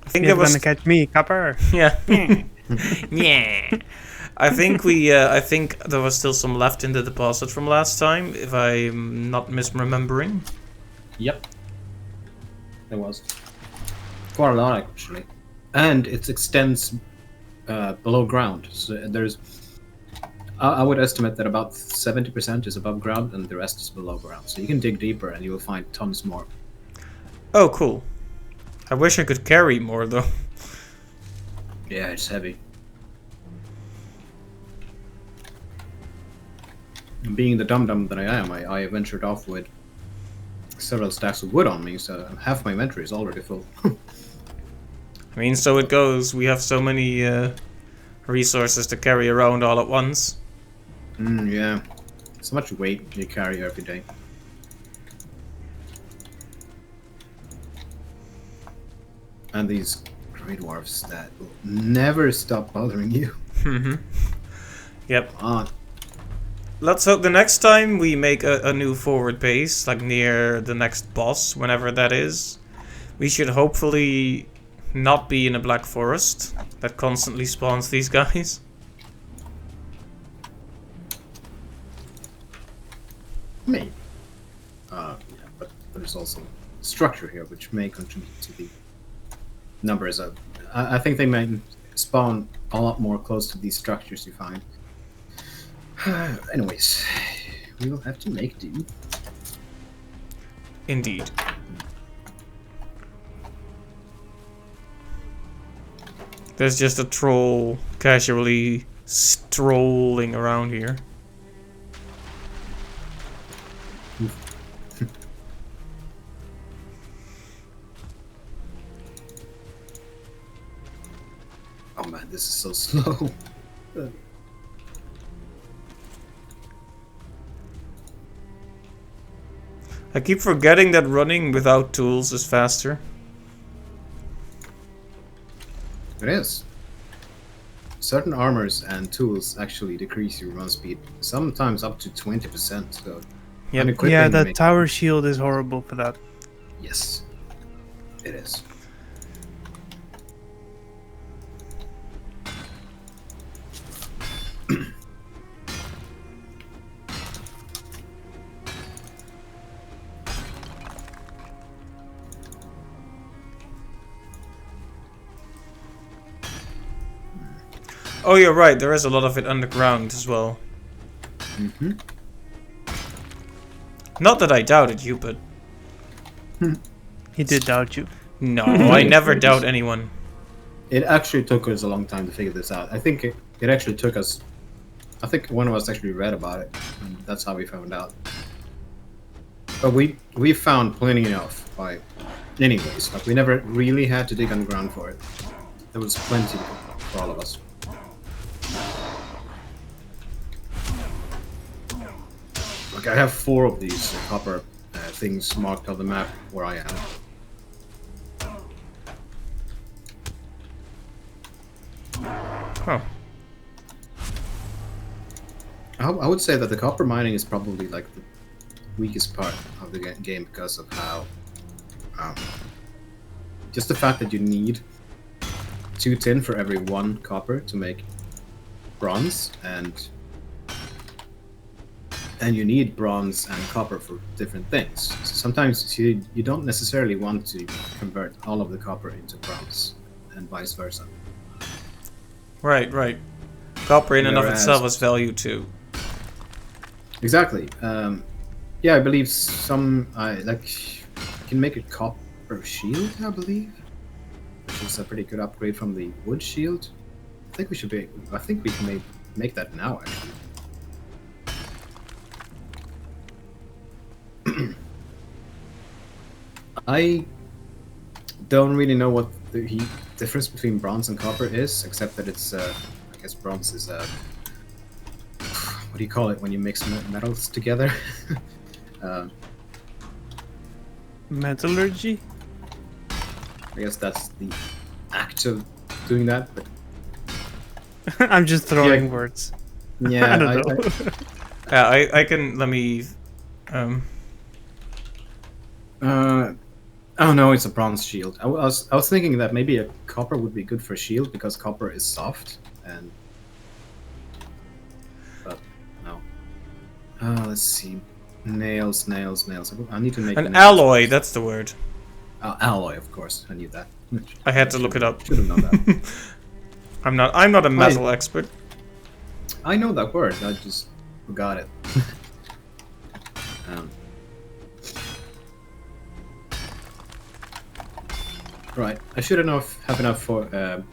I think You're there was gonna catch me, copper. yeah. Yeah. I think I think there was still some left in the deposit from last time, if I'm not misremembering. Yep. There was. Quite a lot, actually. And it extends below ground. So there's... I would estimate that about 70% is above ground and the rest is below ground. So you can dig deeper and you will find tons more. Oh, cool. I wish I could carry more, though. Yeah, it's heavy. And being the dum-dum that I am, I ventured off with several stacks of wood on me, so half my inventory is already full. I mean, so it goes. We have so many resources to carry around all at once. Yeah. So much weight you carry every day. And these grey dwarfs that will never stop bothering you. Yep. Ah, Let's hope the next time we make a new forward base, like near the next boss, whenever that is, we should hopefully not be in a black forest that constantly spawns these guys. maybe. Yeah, but there's also structure here which may contribute to the numbers of... I think they may spawn a lot more close to these structures you find. Anyways, we will have to make do. Indeed. There's just a troll casually strolling around here. Oh man, this is so slow. I keep forgetting that running without tools is faster. It is. Certain armors and tools actually decrease your run speed, sometimes up to 20%. So, Yep. unequipping Yeah, that makes- tower shield is horrible for that. Yes, it is. Oh, you're right. There is a lot of it underground as well. Mm-hmm. Not that I doubted you, but He did doubt you. no, I never doubt anyone. It actually took us a long time to figure this out. I think it actually took us... I think one of us actually read about it, and that's how we found out. But we found plenty enough by... Anyways, like we never really had to dig underground for it. There was plenty for all of us. Like I have 4 of these copper things marked on the map where I am. Huh. I would say that the copper mining is probably like the weakest part of the game because of how just the fact that you need 2 tin for every 1 copper to make bronze, and you need bronze and copper for different things. So sometimes you don't necessarily want to convert all of the copper into bronze, and vice versa. Right, right. Copper in and of Whereas- itself has value too. Exactly. Yeah, I believe some like you can make a copper shield, I believe, which is a pretty good upgrade from the wood shield. I think we should be. I think we can make that now, actually. I don't really know what the difference between bronze and copper is, except that it's. I guess bronze is what do you call it when you mix metals together? Metallurgy? I guess that's the act of doing that, but I'm just throwing Yeah. words. yeah, I don't know. Yeah, I can. Let me. Oh no, it's a bronze shield. I was thinking that maybe a copper would be good for a shield because copper is soft and. But no. Let's see. Nails. I need to make An nails alloy, first. that's the word. Alloy, of course. I knew that. I had to look it up. Should have known that. I'm not a metal expert. I know that word. I just forgot it. Right. I should have enough for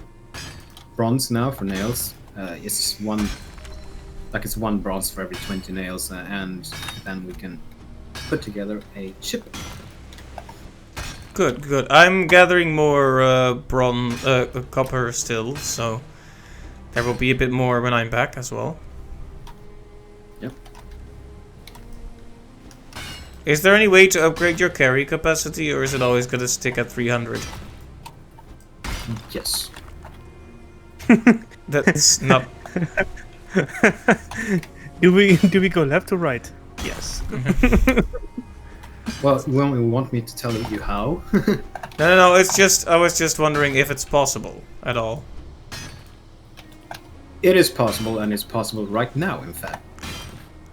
bronze now for nails. It's one. Like it's one bronze for every 20 nails, and then we can put together a chip. Good. I'm gathering more bronze, copper still, so there will be a bit more when I'm back as well. Yep. Is there any way to upgrade your carry capacity, or is it always gonna stick at 300? Yes. That's not. Do we go left or right? Yes. Well, you only want me to tell you how? No. It's just I was just wondering if it's possible at all. It is possible, and it's possible right now, in fact.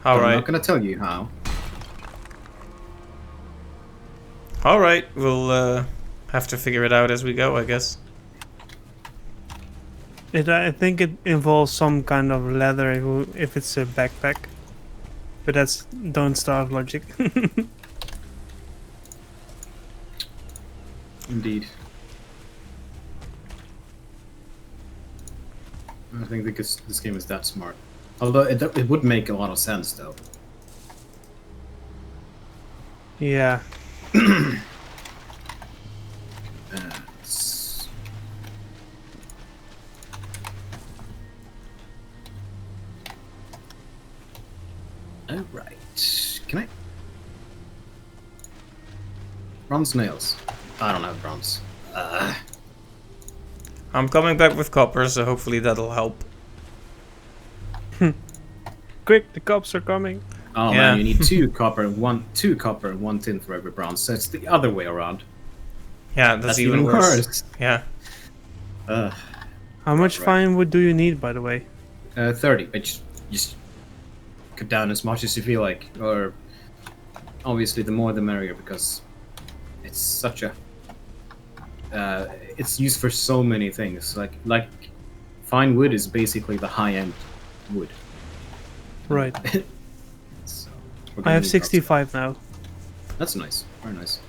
All I'm right. not gonna tell you how. All right. We'll have to figure it out as we go, I guess. I think it involves some kind of leather if it's a backpack. But that's don't starve logic. Indeed. I think because this game is that smart. Although it would make a lot of sense, though. Yeah. S- Alright. Can I? Bronze nails. I don't have bronze. I'm coming back with copper, so hopefully that'll help. Quick, the cops are coming. Oh Yeah. man, you need two copper and one tin for every bronze. So it's the other way around. Yeah, that's even worse. Yeah. How much Right. firewood do you need, by the way? 30. But just cut down as much as you feel like, or obviously the more the merrier, because it's such a. It's used for so many things. Like, fine wood is basically the high-end wood. Right. So, I we're gonna have need 65 now. lots of- That's nice. Very nice.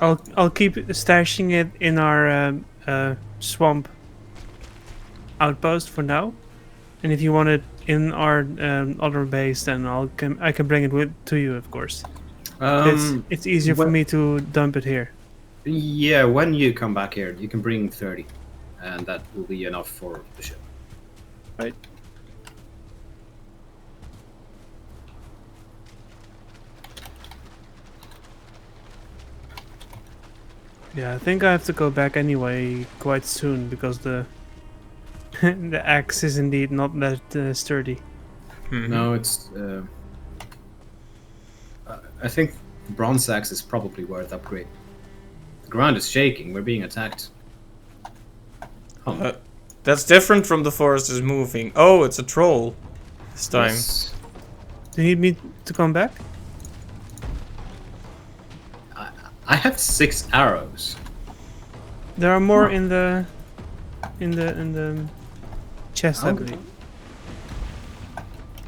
I'll keep stashing it in our swamp outpost for now. And if you want it in our other base, then I can bring it to you, of course. It's easier for well- me to dump it here. Yeah, when you come back here, you can bring 30, and that will be enough for the ship. Right. Yeah, I think I have to go back anyway quite soon because the the axe is indeed not that sturdy. Mhm. No, it's. I think the bronze axe is probably worth upgrade. The ground is shaking. We're being attacked. That's different from the forest is moving. Oh, it's a troll this time. Yes. Do you need me to come back? I have 6 arrows. There are more Huh. in the chest, I Oh. believe.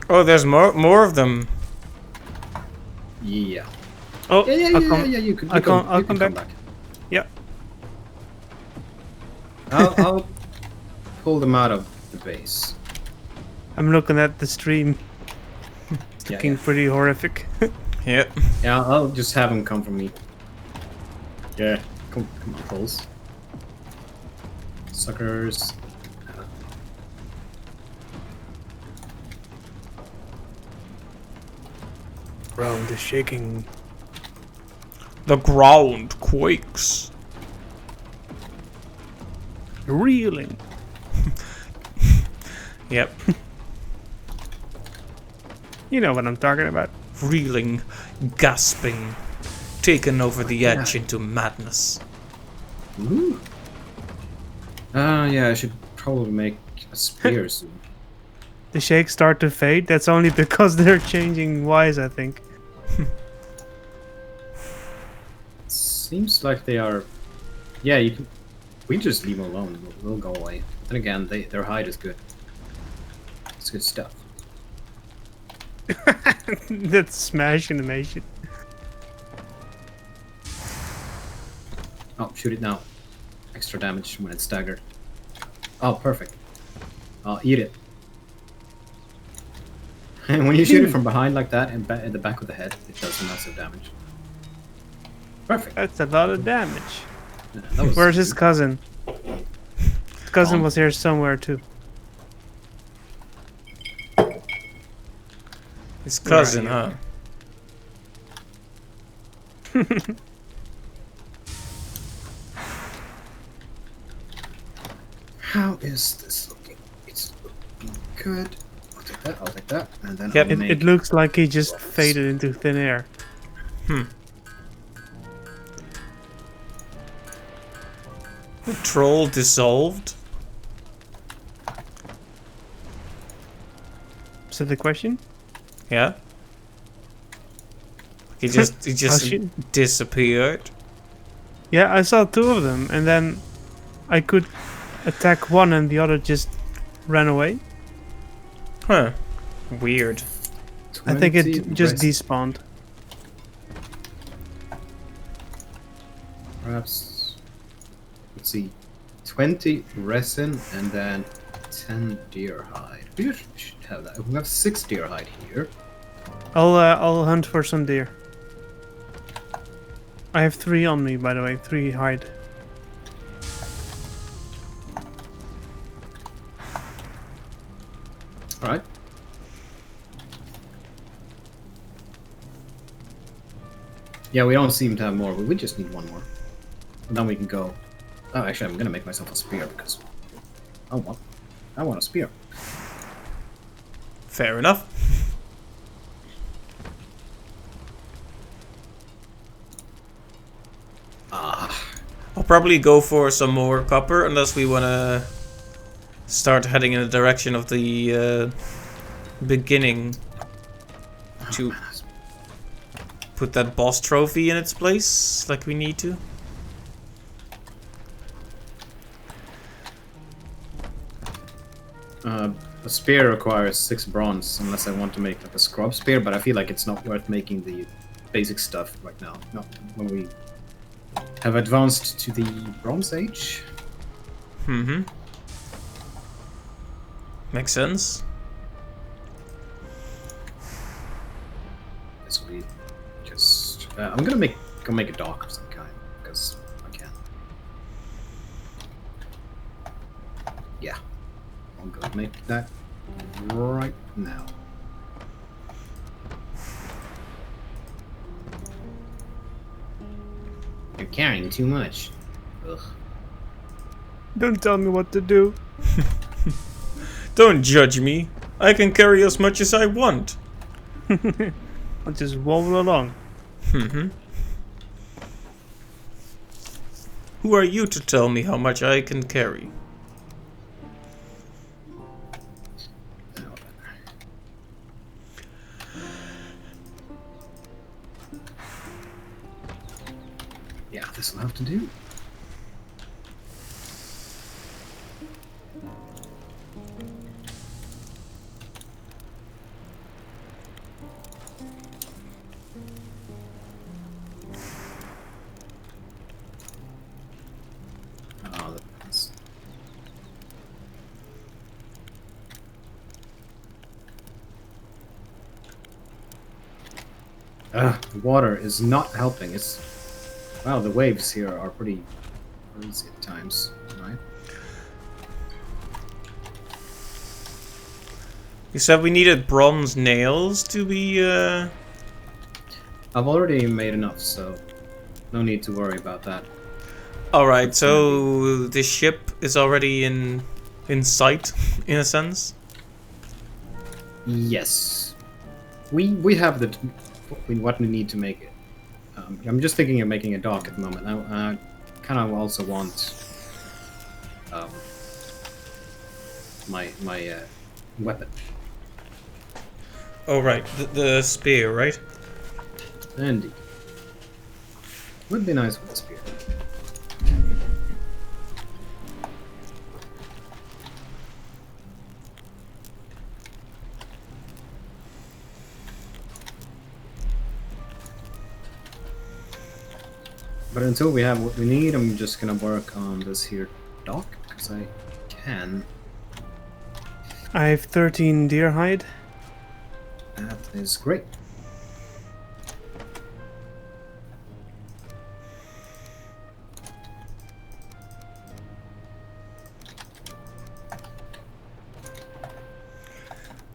Oh, there's more of them. Yeah. Oh, Yeah. I'll come. You can. I'll come- you I'll can come back. Yeah. I'll pull them out of the base. I'm looking at the stream. Yeah, Looking pretty horrific. Yep. yeah. I'll just have them come from me. Yeah. Come on, trolls. Suckers. Ground is shaking. The ground quakes. Reeling. Yep. You know what I'm talking about. Reeling, gasping. taken over the edge into madness. Ooh. Yeah, I should probably make a spear soon. The shakes start to fade. That's only because they're changing wise, I think. Seems like they are. Yeah, you can. We just leave them alone. They'll go away. Then again, their hide is good. It's good stuff. That's smash animation. Oh, shoot it now. Extra damage when it's staggered. Oh, perfect. I'll eat it. And when you shoot it from behind like that and in the back of the head, it does massive damage. Perfect. That's a lot of damage. Yeah, that was Where's his cousin? His cousin was here somewhere too. His cousin, huh? How is this looking? It's looking good. I'll take that, I'll take that. And then Yep. I'll make... It looks like he just faded into thin air. The troll dissolved? Is that the question? Yeah? He just shit. disappeared. Yeah, I saw two of them, and then I could attack one and the other just ran away. Huh. Weird. I think it 20 just rest. despawned. Perhaps, let's see, 20 resin and then 10 deer hide. We should have that. We have 6 deer hide here. I'll hunt for some deer. I have 3 on me, by the way. 3 hide. Alright. Yeah, we don't seem to have more, but we just need one more. And then we can go. Oh, actually, I'm gonna make myself a spear because I want a spear. Fair enough. I'll probably go for some more copper unless we want to start heading in the direction of the beginning to put that boss trophy in its place like we need to. A spear requires 6 bronze unless I want to make like a scrub spear, but I feel like it's not worth making the basic stuff right now. Not when we have advanced to the Bronze Age. Mm-hmm. Makes sense. This will be just. I'm gonna go make a dock of some kind because I can. Yeah, I'll go make that right now. You're carrying too much. Ugh. Don't tell me what to do. Don't judge me. I can carry as much as I want. I'll just wobble along. Mm-hmm. Who are you to tell me how much I can carry? Yeah, this will have to do. Oh, that's... The water is not helping. It's... Wow, the waves here are pretty crazy at times, right? You said we needed bronze nails to be, I've already made enough, so no need to worry about that. Alright, so the ship is already in sight, in a sense? Yes. We have what we need to make it. I'm just thinking of making a dock at the moment. I kind of also want my weapon. Oh, right. The spear, right? Indeed. Would be nice with a spear. But until we have what we need, I'm just gonna work on this here dock, because I can. I have 13 deer hide. That is great.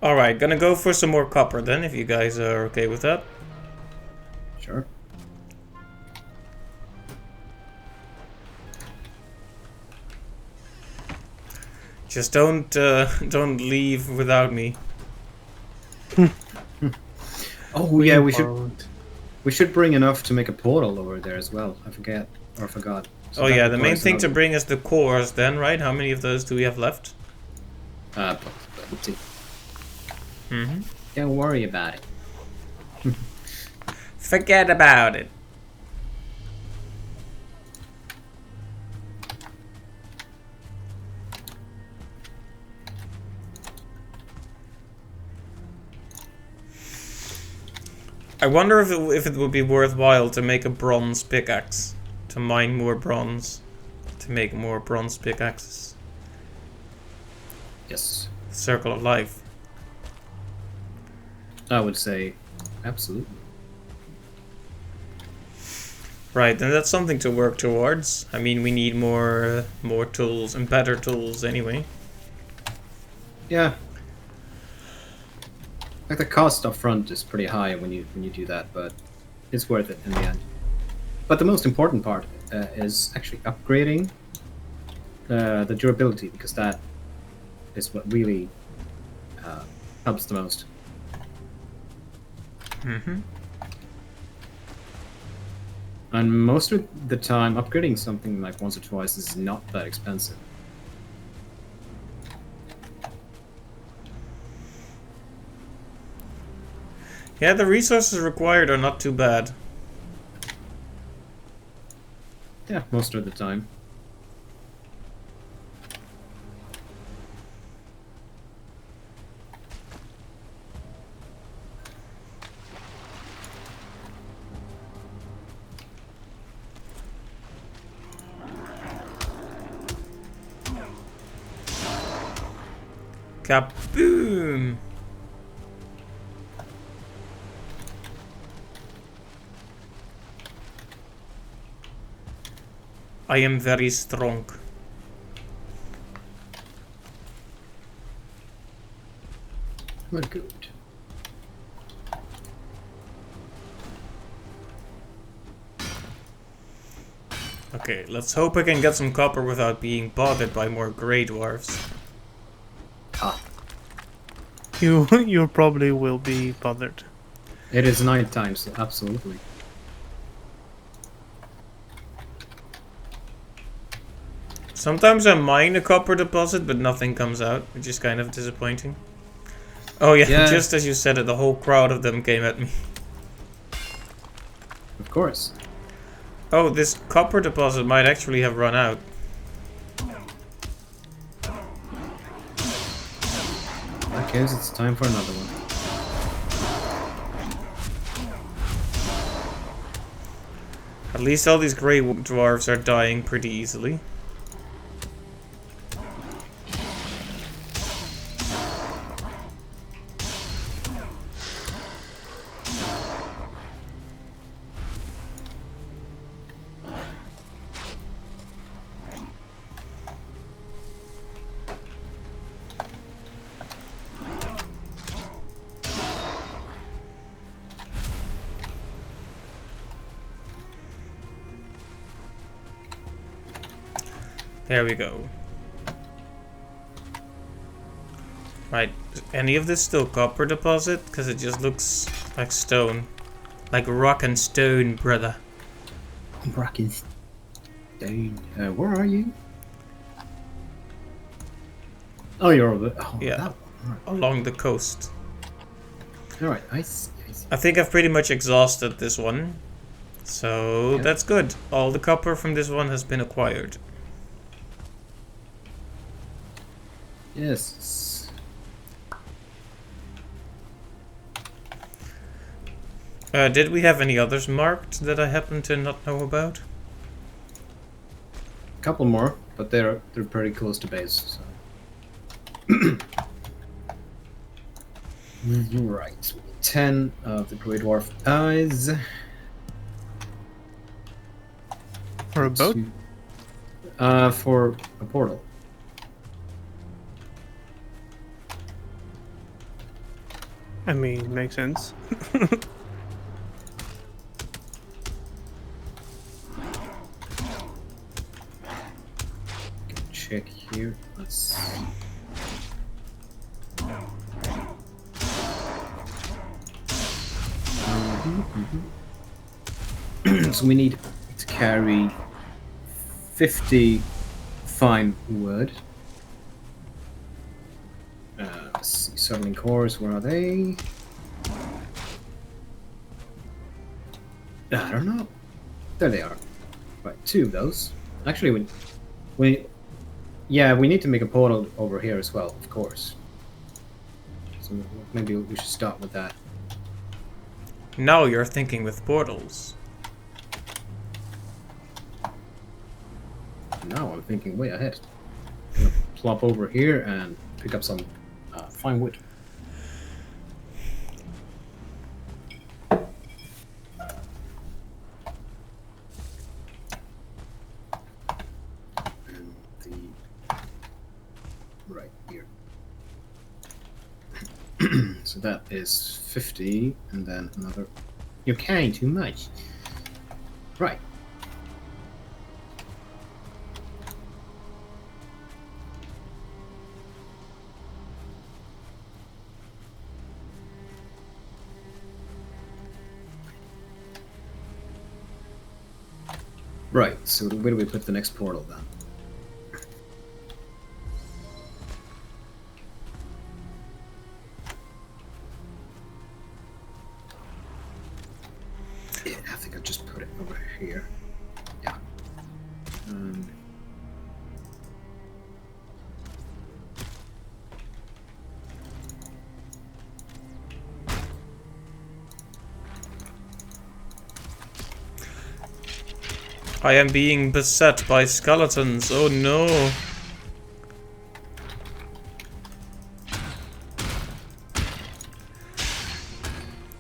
Alright, gonna go for some more copper then, if you guys are okay with that. Sure. Just don't leave without me. Oh yeah, we should bring enough to make a portal over there as well. I forgot. So Oh that yeah, the main requires thing to another- bring is the cores then, right? How many of those do we have left? Plenty. Mm-hmm. Don't worry about it. Forget about it. I wonder if it would be worthwhile to make a bronze pickaxe. To mine more bronze. To make more bronze pickaxes. Yes, Circle of life. I would say absolutely. Right, and that's something to work towards. I mean, we need more tools and better tools anyway. Yeah. Like the cost up front is pretty high when you do that, but it's worth it in the end. But the most important part is actually upgrading the durability, because that is what really helps the most. Mm-hmm. And most of the time, upgrading something like once or twice is not that expensive. Yeah, the resources required are not too bad. Yeah, most of the time. Kaboom! I am very strong. Well, good. Okay, let's hope I can get some copper without being bothered by more grey dwarfs. Ah, You probably will be bothered. it is night time, so absolutely. Sometimes I mine a copper deposit, but nothing comes out, which is kind of disappointing. Oh yeah, Yeah. just as you said it, the whole crowd of them came at me. Of course. Oh, this copper deposit might actually have run out. In that case, it's time for another one. At least all these grey dwarves are dying pretty easily. There we go. Right, is any of this still copper deposit? Because it just looks like stone. Like rock and stone, brother. Rock and stone. Where are you? Oh, you're over. Oh, Yeah. that one. Along the coast. Alright, I see. I think I've pretty much exhausted this one. So Yeah. that's good. All the copper from this one has been acquired. Yes. Did we have any others marked that I happen to not know about? A couple more, but they're pretty close to base. So. Right. 10 of the Great Dwarf Eyes. For a boat? For a portal. I mean, makes sense. Check here. Let's. So we need to carry 50 fine wood. Let's see, settling cores, where are they? I don't know. There they are. Right, 2 of those. Actually, we need to make a portal over here as well, of course. So maybe we should start with that. Now you're thinking with portals. Now I'm thinking way ahead. Gonna plop over here and pick up some fine wood. And right here. So that is 50, and then another. You're carrying too much. Right. Right, so where do we put the next portal then? Yeah, I think I'll just put it over here. Yeah. I am being beset by skeletons. Oh no.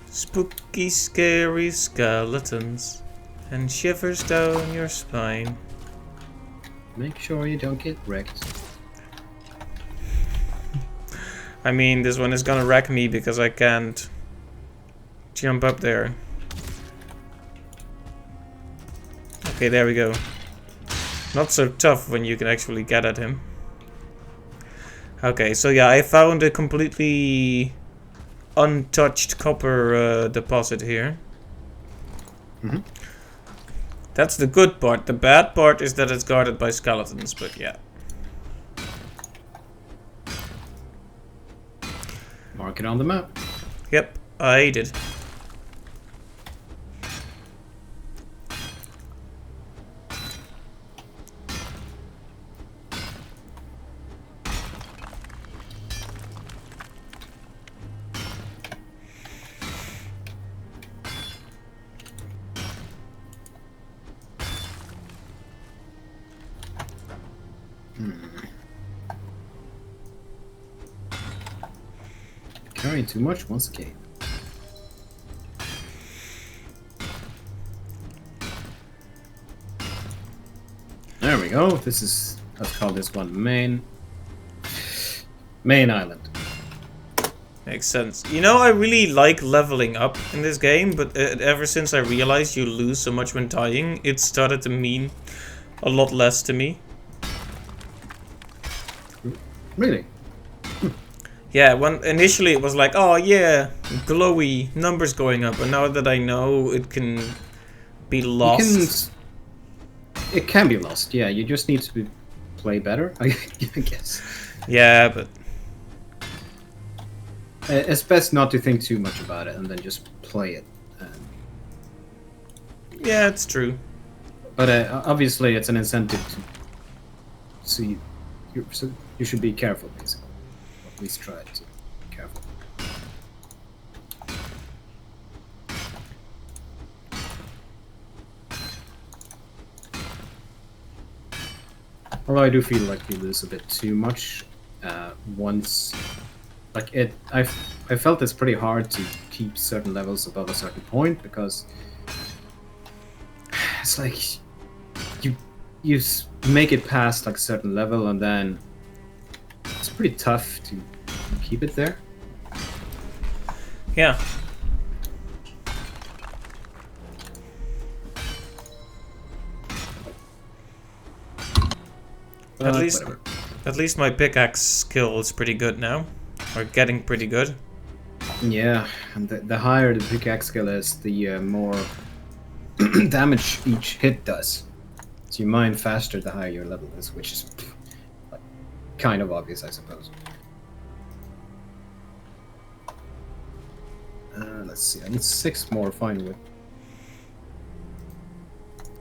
Spooky, scary skeletons. And shivers down your spine. Make sure you don't get wrecked. I mean, this one is gonna wreck me because I can't jump up there. Okay, there we go. Not so tough when you can actually get at him. Okay, so yeah, I found a completely untouched copper deposit here. Mm-hmm. That's the good part. The bad part is that it's guarded by skeletons, but yeah. Mark it on the map. Yep, I did. Carrying too much once again. There we go. This is, let's call this one main island. Makes sense. You know, I really like leveling up in this game, but ever since I realized you lose so much when dying, it started to mean a lot less to me. Really? Yeah, when initially it was like, oh yeah, glowy numbers going up, and now that I know it can be You lost. it can be lost. Yeah, you just need to play better, I guess. Yeah, but It's best not to think too much about it and then just play it. yeah, it's true. But obviously, it's an incentive to. So you should be careful, basically. Or at least try to be careful. Although I do feel like we lose a bit too much once. Like I felt it's pretty hard to keep certain levels above a certain point because it's like you make it past like a certain level and then it's pretty tough to keep it there. Yeah. But At least my pickaxe skill is pretty good now. Or getting pretty good. yeah, and the higher the pickaxe skill is, the more damage each hit does. So you mine faster the higher your level is, which is like, kind of obvious, I suppose. Let's see, I need 6 more fine wood.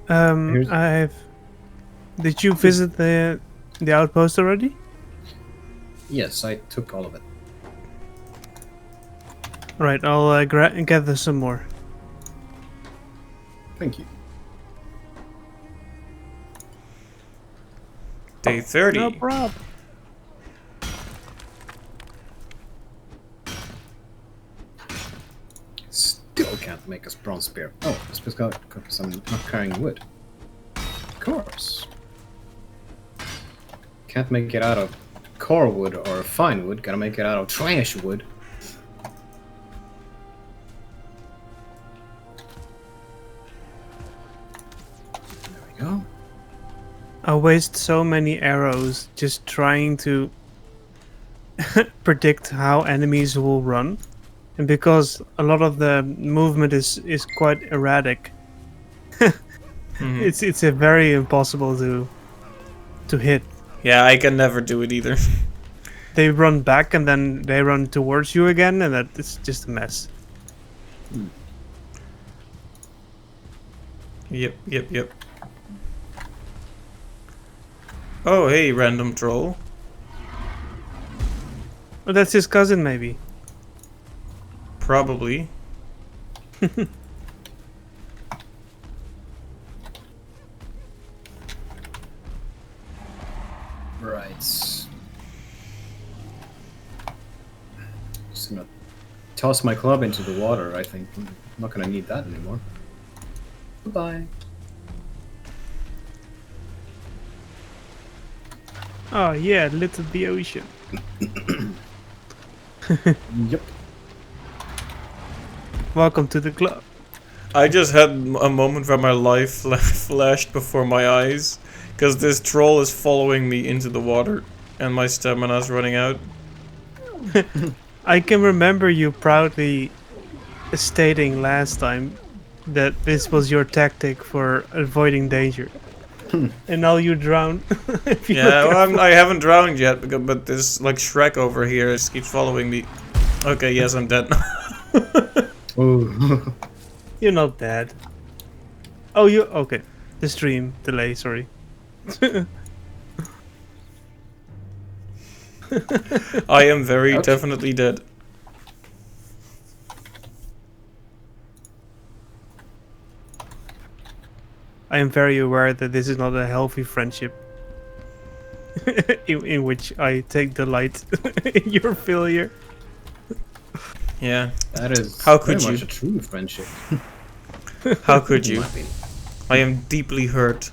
Here's- Did you visit the outpost already? Yes, I took all of it. Right, I'll gather some more. Thank you. Day 30. No problem. Still can't make us bronze spear. Oh, it's because I'm not carrying wood. Of course. Can't make it out of core wood or fine wood. Gotta make it out of trash wood. There we go. I waste so many arrows just trying to predict how enemies will run. And because a lot of the movement is quite erratic, it's a very impossible to hit. Yeah, I can never do it either. They run back and then they run towards you again, and that it's just a mess. Yep. Oh, hey, random troll. Oh, that's his cousin, maybe. Probably. Right. Just gonna toss my club into the water, I think. I'm not gonna need that anymore. Goodbye. Oh yeah, little the ocean. Yep. Welcome to the club. I just had a moment where my life flashed before my eyes. Because this troll is following me into the water. And my stamina's running out. I can remember you proudly stating last time that this was your tactic for avoiding danger. And now you drown. If you Yeah, look well, I haven't drowned yet, but this like Shrek over here just keeps following me. Okay, yes, I'm dead. Oh. You're not dead. Oh, you okay? The stream delay. Sorry. I am very Ouch. definitely dead. I am very aware that this is not a healthy friendship. in which I take delight in your failure. Yeah. That is How could very you? much a true friendship. How could in you? my opinion. I am deeply hurt.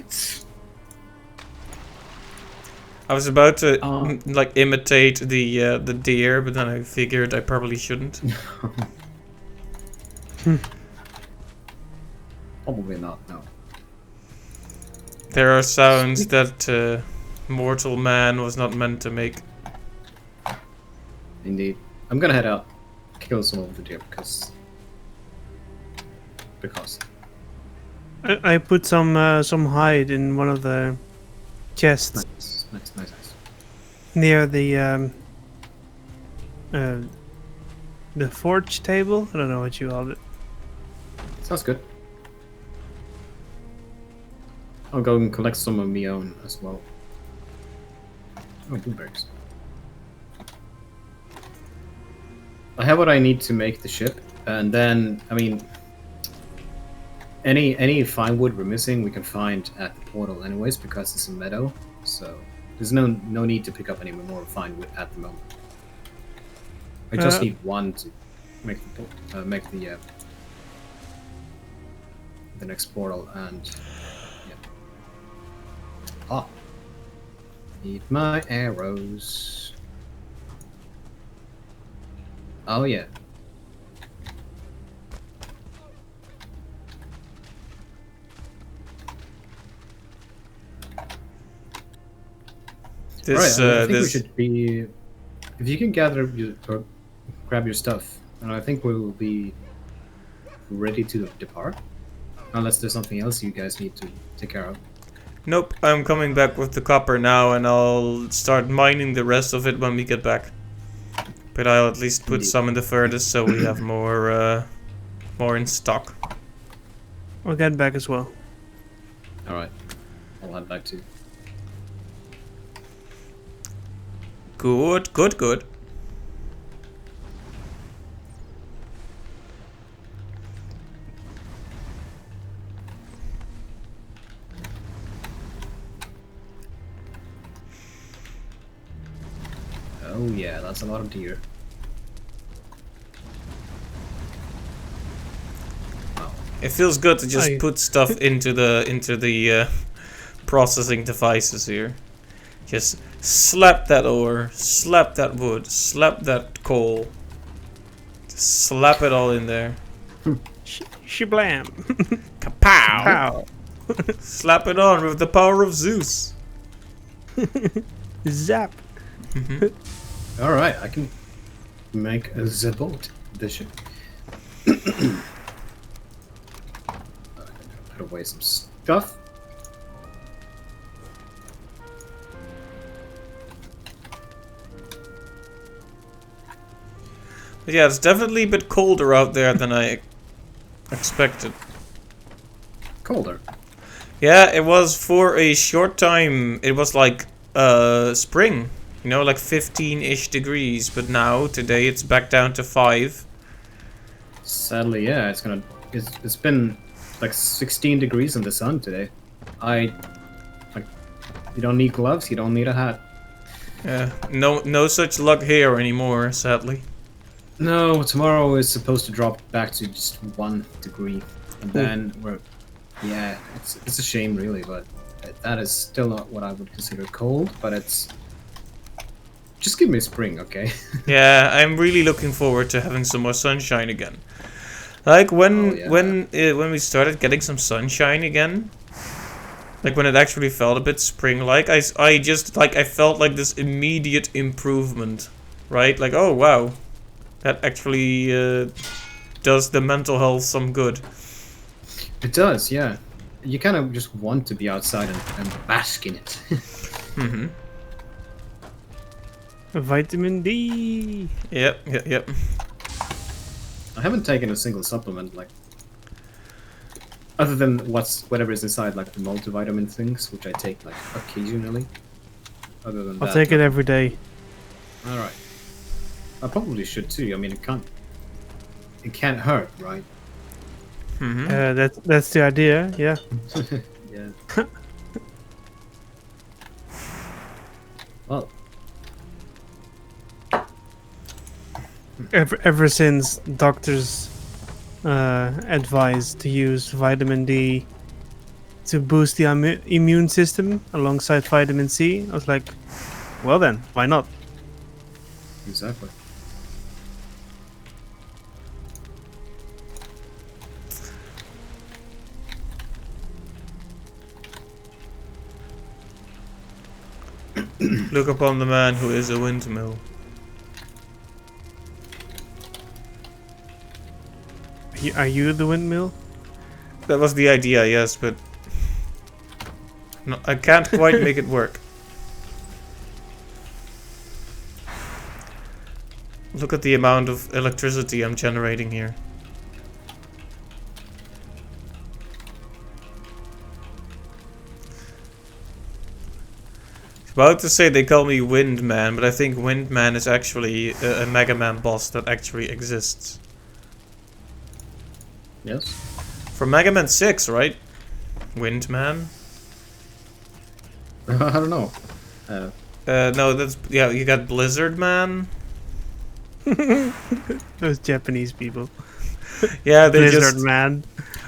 right. I was about to Uh, imitate the deer, but then I figured I probably shouldn't. Probably not. No. There are sounds that mortal man was not meant to make. Indeed. I'm gonna head out, kill some of the deer because. I put some hide in one of the chests Nice. near the forge table. I don't know what you call it. Sounds good. I'll go and collect some of my own as well. Oh, blueberries. I have what I need to make the ship, and then, I mean, any fine wood we're missing, we can find at the portal anyways, because it's a meadow, so there's no need to pick up any more fine wood at the moment. I just need one to make the next portal, and yeah. Ah, need my arrows. Oh yeah. This, Alright, I think we this. should be. If you can gather or grab your stuff, and I think we will be ready to depart. Unless there's something else you guys need to take care of. Nope, I'm coming back with the copper now, and I'll start mining the rest of it when we get back. But I'll at least put Indeed. some in the furnace so we have more in stock. I'll get back as well. Alright. I'll head back too. Good. Oh yeah, that's a lot of deer. Wow. It feels good to just I- put stuff into the processing devices here. Just slap that ore, slap that wood, slap that coal. Just slap it all in there. Shablam! Kapow! Pow! Slap it on with the power of Zeus. Zap! Alright, I can make a boat. This ship. Put away some stuff. But yeah, it's definitely a bit colder out there than I expected. Colder. Yeah, it was for a short time. It was like spring, you know, like 15-ish degrees. But now today it's back down to 5. Sadly, yeah, it's been like 16 degrees in the sun today. You don't need gloves, you don't need a hat. Yeah, no such luck here anymore, sadly. No, tomorrow is supposed to drop back to just 1 degree, and then yeah, it's a shame really, but that is still not what I would consider cold. But it's just give me spring, okay? Yeah, I'm really looking forward to having some more sunshine again. Like when we started getting some sunshine again, like when it actually felt a bit spring-like, I felt like this immediate improvement, right? Like, oh wow, that actually does the mental health some good. It does, yeah. You kind of just want to be outside and bask in it. Mm-hmm. Vitamin D! Yep. I haven't taken a single supplement, like, other than whatever is inside, like the multivitamin things, which I take like occasionally. Other than that, I'll take it every day. all right. I probably should too. I mean, it can't hurt, right? Mm-hmm. That's the idea, yeah. Yeah. Well, Ever since doctors advised to use vitamin D to boost the immune system alongside vitamin C. I was like, well then, why not? Exactly. Look upon the man who is a windmill. Are you the windmill? That was the idea, yes, but no, I can't quite make it work. Look at the amount of electricity I'm generating here. About to say they call me Windman, but I think Windman is actually a Mega Man boss that actually exists. Yes. From Mega Man 6, right? Windman? I don't know. No, that's... Yeah, you got Blizzard Man. Those Japanese people. Yeah, they Blizzard just... man.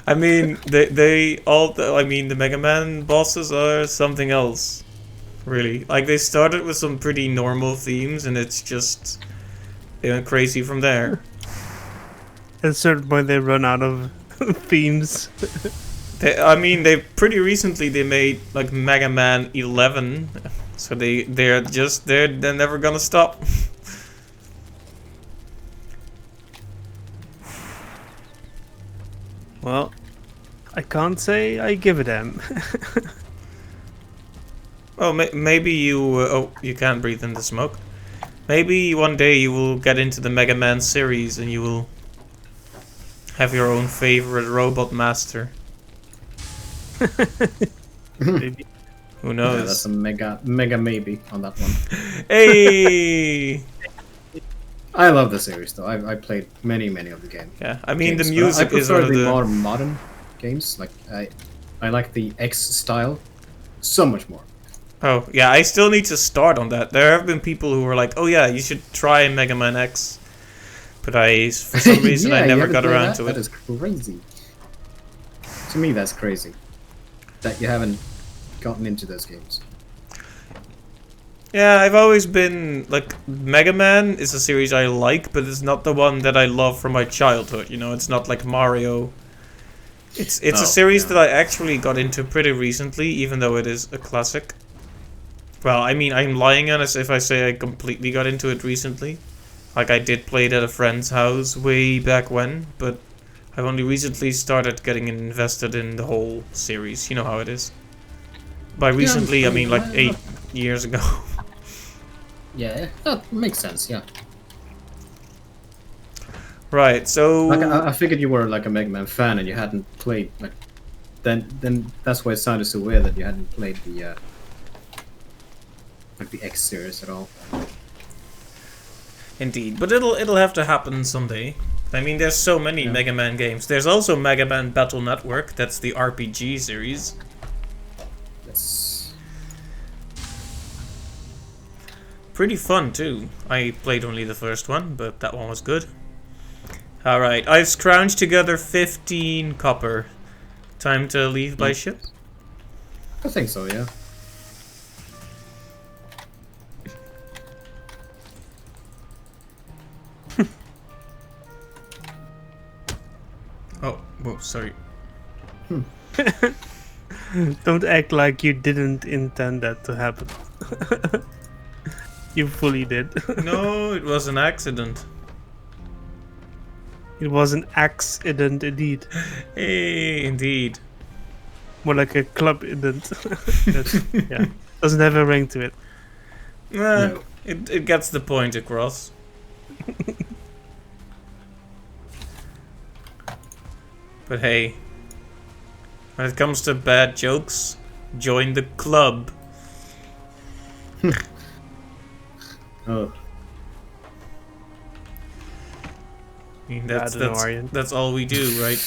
I mean, they all... I mean, the Mega Man bosses are something else. Really. Like, they started with some pretty normal themes, and it's just... They went crazy from there. At a certain point, they run out of themes. I mean, they pretty recently they made like Mega Man 11, so they're never gonna stop. Well, I can't say I give a damn. Well, maybe you oh, you can't breathe in the smoke. Maybe one day you will get into the Mega Man series and you will have your own favorite robot master. Maybe. Who Yeah, knows? that's a mega maybe on that one. Hey! I love the series though. I played many of the games. Yeah, I mean games, the but music I is prefer one of the the... more modern games. Like I like the X style so much more. Oh, yeah, I still need to start on that. There have been people who were like, oh yeah, you should try Mega Man X. But for some reason, Yeah, I you never haven't got played around that? to That it. is crazy. To me, that's crazy. That you haven't gotten into those games. Yeah, I've always been, like, Mega Man is a series I like, but it's not the one that I love from my childhood, you know? It's not like Mario. It's a series that I actually got into pretty recently, even though it is a classic. Well, I mean, I'm lying on us if I say I completely got into it recently. Like, I did play it at a friend's house way back when, but I've only recently started getting invested in the whole series. You know how it is. By recently, I mean like 8 years ago. Yeah, that makes sense. Yeah. Right, so... Like, I figured you were like a Mega Man fan and you hadn't played like. Then that's why it sounded so weird that you hadn't played the like the X series at all. Indeed, but it'll have to happen someday. I mean, there's so many Mega Man games. There's also Mega Man Battle Network. That's the RPG series. Yes. Pretty fun too. I played only the first one, but that one was good. Alright, I've scrounged together 15 copper. Time to leave by ship? I think so. Yeah. Oh, whoa, sorry. Don't act like you didn't intend that to happen. You fully did. No, it was an accident. It was an accident indeed. Hey, indeed. More like a club ident. Yeah. Doesn't have a ring to it. No. It gets the point across. But hey, when it comes to bad jokes, join the club. Oh. I mean, that's I don't know, Arjen. that's all we do, right?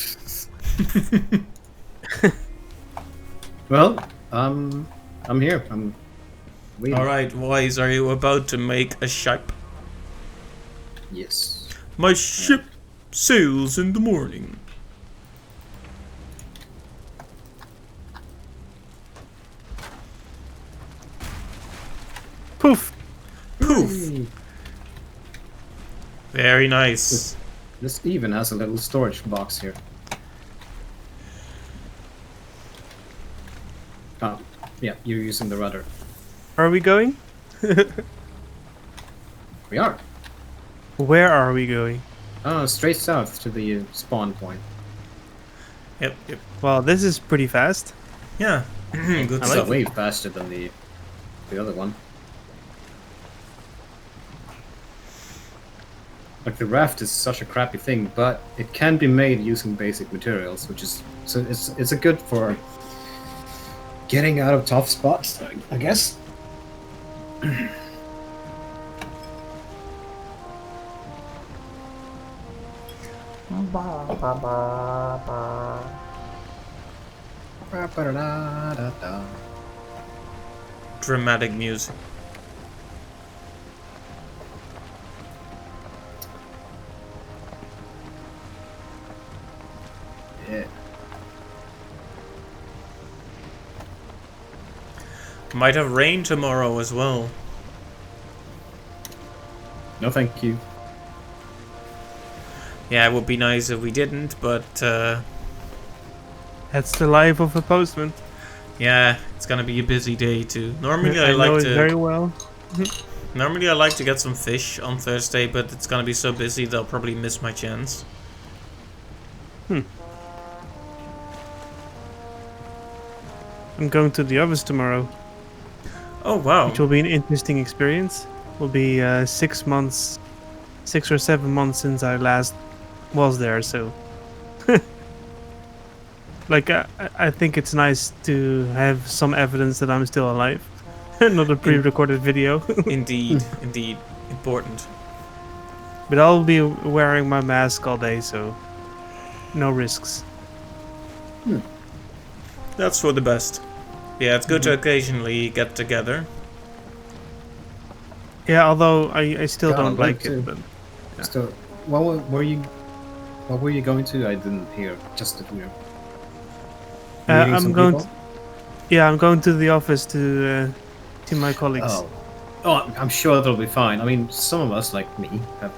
Well, I'm here. I'm waiting. Alright, Wise, are you about to make a ship? Yes. My ship sails in the morning. Poof. Poof. Very nice. This even has a little storage box here. Oh, yeah, you're using the rudder. Are we going? We are. Where are we going? Oh, straight south to the spawn point. Yep. Well, this is pretty fast. Yeah. Good It's stuff. way faster than the other one. Like the raft is such a crappy thing, but it can be made using basic materials, which is so it's a good for getting out of tough spots, I guess. Dramatic music. Yeah. Might have rain tomorrow as well. No, thank you. Yeah, it would be nice if we didn't, but That's the life of a postman. yeah, it's gonna be a busy day too. Normally I know like it to very well. normally I like to get some fish on Thursday, but it's gonna be so busy they'll probably miss my chance. I'm going to the office tomorrow, Oh wow. which will be an interesting experience. Will be 6 months, 6 or 7 months since I last was there. So, like, I think it's nice to have some evidence that I'm still alive, not a pre-recorded video. Indeed, indeed. Important. But I'll be wearing my mask all day, so no risks. That's for the best. Yeah, it's good to occasionally get together. Yeah, although I still Yeah, don't I'd like like it. to. But So, what were you going to? I didn't hear. Just to hear. Meeting I'm some going. people? Yeah, I'm going to the office to my colleagues. Oh, I'm sure that'll be fine. I mean, some of us, like me, have.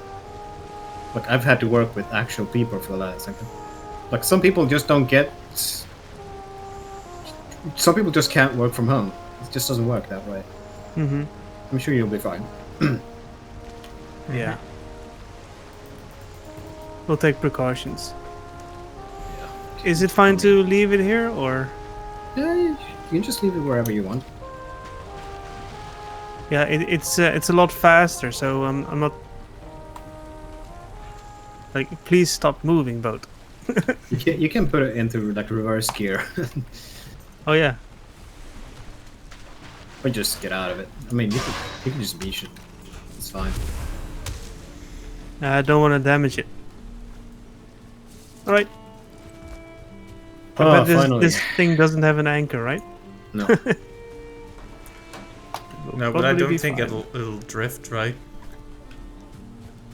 Like, I've had to work with actual people for the last second. Like, some people just don't get. Some people just can't work from home. It just doesn't work that way. Mm-hmm. I'm sure you'll be fine. Yeah. We'll take precautions. Is it fine to leave it here, or? Yeah, you can just leave it wherever you want. Yeah, it's a lot faster, so I'm not. Like, please stop moving, boat. You can put it into like reverse gear, Oh yeah. or just get out of it. I mean, you can just beach it. It's fine. I don't want to damage it. All right. Oh, But finally. this thing doesn't have an anchor, right? No. It'll No, but I probably don't be think fine. it'll drift, right?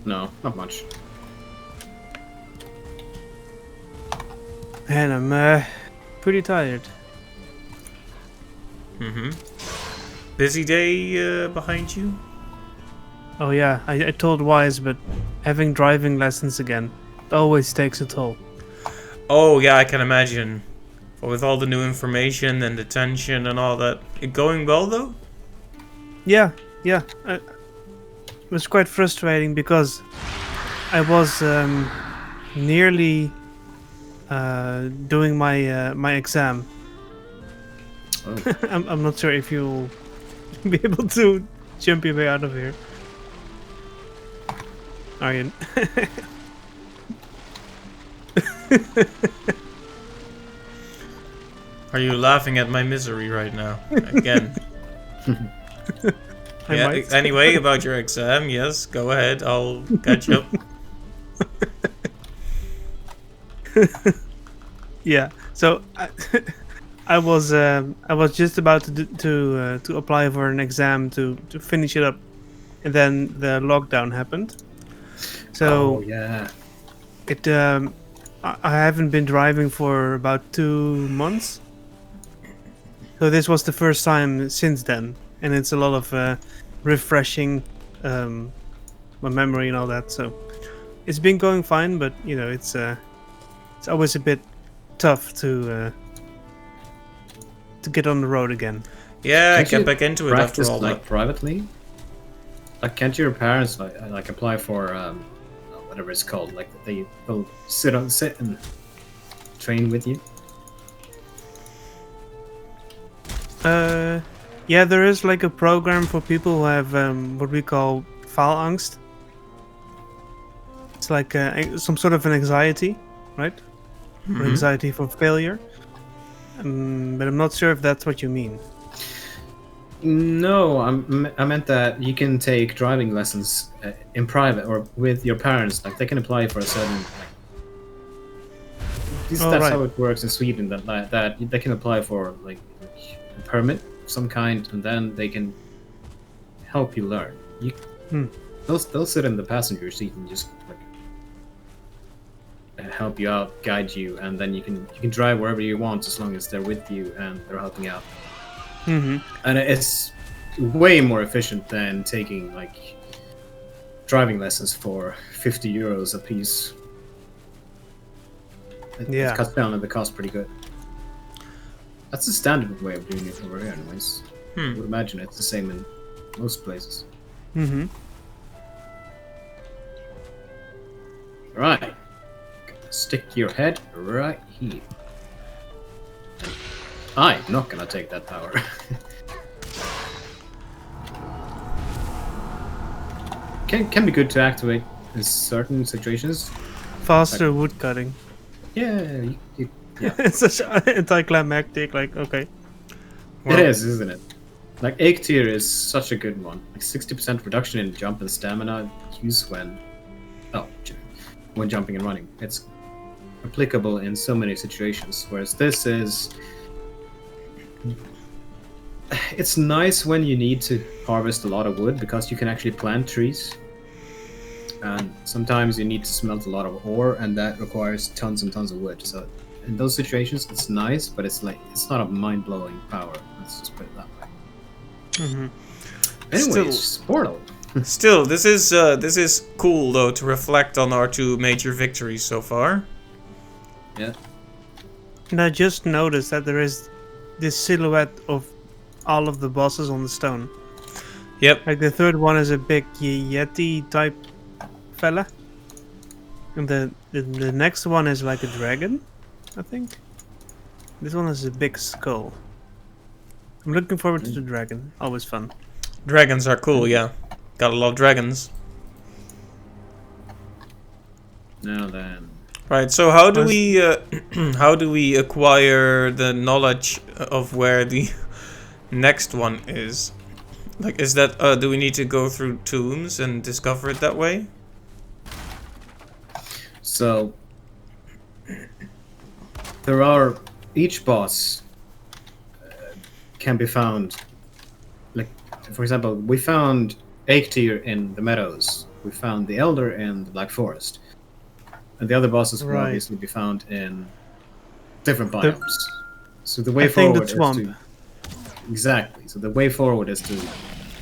No, not much. And I'm pretty tired. Mm-hmm. Busy day behind you? Oh yeah, I told Wise, but having driving lessons again always takes a toll. Oh yeah, I can imagine. But with all the new information and the tension and all that, it going well though? Yeah. It was quite frustrating because I was nearly doing my exam. Oh. I'm not sure if you'll be able to jump your way out of here. Arjen. Are you laughing at my misery right now? Again. I Yeah, might. anyway, about your exam, yes, go ahead, I'll catch up. Yeah. So I was just about to apply for an exam to finish it up, and then the lockdown happened. So Oh yeah. it I haven't been driving for about 2 months. So this was the first time since then, and it's a lot of refreshing my memory and all that. So it's been going fine, but you know, it's always a bit tough to get on the road again. Yeah, Can't get you back into it after practice all like that. privately? Like, can't your parents like apply for whatever it's called? Like they will sit and train with you. Yeah, there is like a program for people who have what we call Faalangst. It's like some sort of an anxiety, right? Or anxiety for failure. But I'm not sure if that's what you mean. No, I meant that you can take driving lessons in private or with your parents. Like they can apply for a certain. That's right. how it works in Sweden. That they can apply for like a permit of some kind, and then they can help you learn. They'll sit in the passenger seat and just like help you out, guide you, and then you can drive wherever you want as long as they're with you and they're helping out. And it's way more efficient than taking like driving lessons for 50 euros a piece. Yeah. It cuts down on the cost pretty good. That's the standard way of doing it over here, anyways. I would imagine it's the same in most places. Right. Stick your head right here. I'm not gonna take that power. Can be good to activate in certain situations. Faster wood cutting. Yeah, yeah. It's such anticlimactic. Like, okay. It is, isn't it? Like Eikthyr is such a good one. Like 60% reduction in jump and stamina use when jumping and running. It's applicable in so many situations. Whereas this is, it's nice when you need to harvest a lot of wood because you can actually plant trees. And sometimes you need to smelt a lot of ore, and that requires tons and tons of wood. So in those situations, it's nice, but it's not a mind-blowing power. Let's just put it that way. Anyways, Portal. Still, this is cool though to reflect on our two major victories so far. Yeah. And I just noticed that there is this silhouette of all of the bosses on the stone. Yep. Like the third one is a big Yeti type fella. And the next one is like a dragon, I think. This one is a big skull. I'm looking forward to the dragon. Always fun. Dragons are cool, yeah. Gotta love dragons. Now then. Right, so how do we how do we acquire the knowledge of where the next one is? Like, is that do we need to go through tombs and discover it that way? So there are each boss can be found. Like, for example, we found Eikthyr in the meadows. We found the Elder in the Black Forest. And the other bosses will obviously be found in different biomes. So the way forward the swamp. is to... Exactly. So the way forward is to...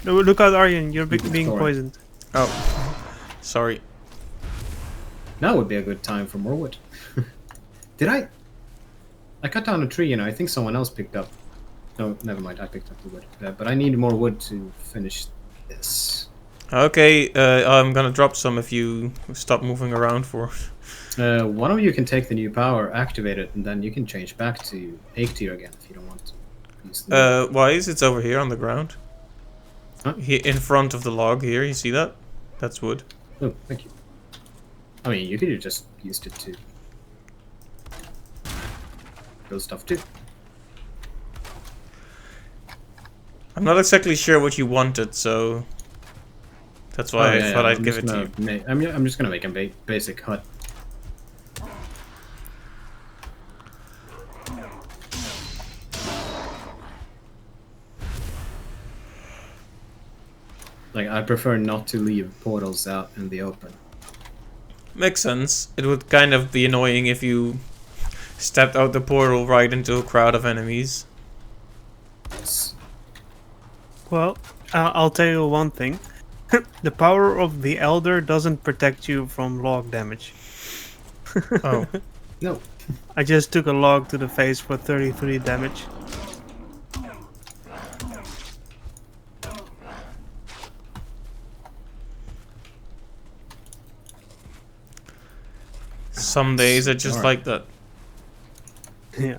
No, look out, Arjen. You're being poisoned. Oh, sorry. Now would be a good time for more wood. Did I cut down a tree and I think someone else picked up... No, never mind. I picked up the wood. But I need more wood to finish this. Okay, I'm gonna drop some if you stop moving around for... One of you can take the new power, activate it, and then you can change back to Eikthyr again if you don't want to. Use the why is it over here on the ground? Huh? In front of the log here, you see that? That's wood. Oh, thank you. I mean, you could have just used it to build stuff too. I'm not exactly sure what you wanted, so that's why I thought I'd give it to you. I'm just gonna make a basic hut. Like, I prefer not to leave portals out in the open. Makes sense. It would kind of be annoying if you stepped out the portal right into a crowd of enemies. Yes. Well, I'll tell you one thing. The power of the Elder doesn't protect you from log damage. Oh. No. I just took a log to the face for 33 damage. Some days are just Alright. like that. Yeah.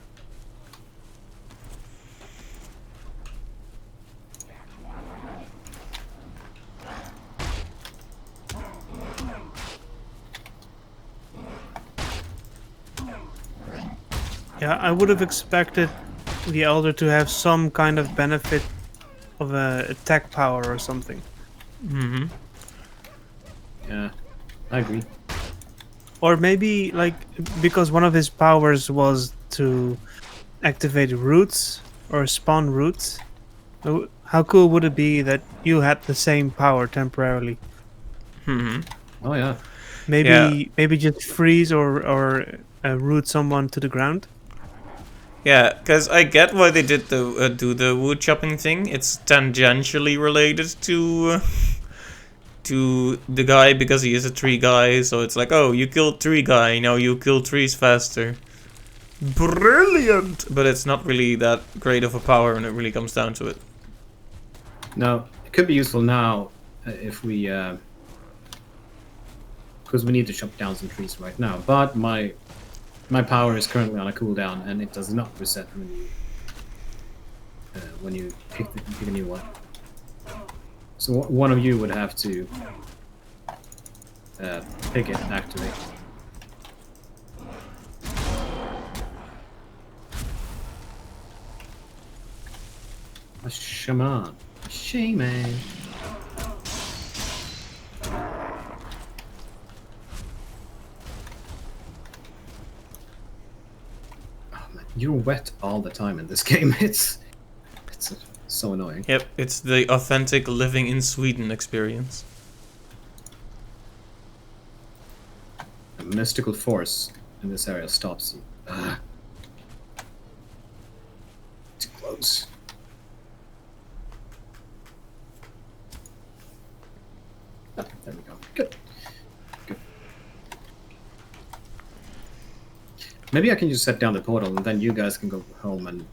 Yeah, I would have expected the Elder to have some kind of benefit of a attack power or something. Mm-hmm. Yeah, I agree. Or maybe, like, because one of his powers was to activate roots or spawn roots. How cool would it be that you had the same power temporarily? Mm-hmm. Oh yeah. Maybe just freeze or root someone to the ground. Yeah, because I get why they did the do the wood chopping thing. It's tangentially related to the guy because he is a tree guy. So it's like, oh, you killed tree guy, now you kill trees faster. Brilliant! But it's not really that great of a power when it really comes down to it. No, it could be useful now if we, because we need to chop down some trees right now. But my power is currently on a cooldown, and it does not reset when you pick a new one. So one of you would have to pick it and activate. A shaman. Shaman. Oh man, you're wet all the time in this game. It's so annoying. Yep, it's the authentic living in Sweden experience. A mystical force in this area stops you. Too close. Ah, there we go. Good. Good. Maybe I can just set down the portal and then you guys can go home and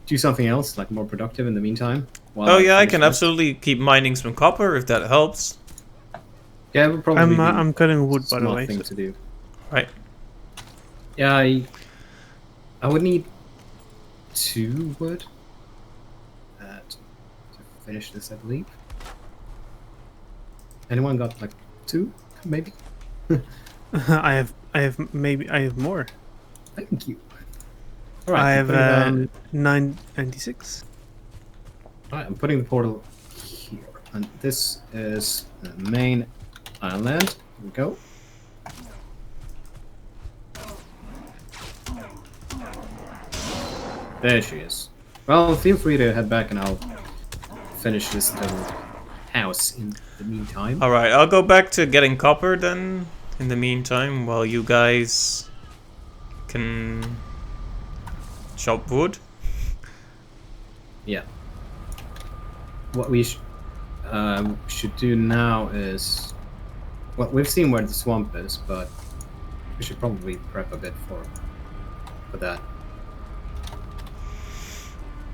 do something else, like more productive in the meantime. Oh yeah, I finish can this. absolutely keep mining some copper if that helps. Yeah, it would probably be I'm cutting wood, a by the smart way. thing to do. Right. Yeah, I would need 2 wood to finish this, I believe. Anyone got like 2, maybe? I have more. Thank you. All right, I I'm have putting 996. all right, I'm putting the portal here, and this is the main island. Here we go. There she is. Well, feel free to head back, and I'll finish this little house in the meantime. Alright, I'll go back to getting copper then, in the meantime, while you guys can chop wood. Yeah. What we should do now is, well, we've seen where the swamp is, but we should probably prep a bit for that,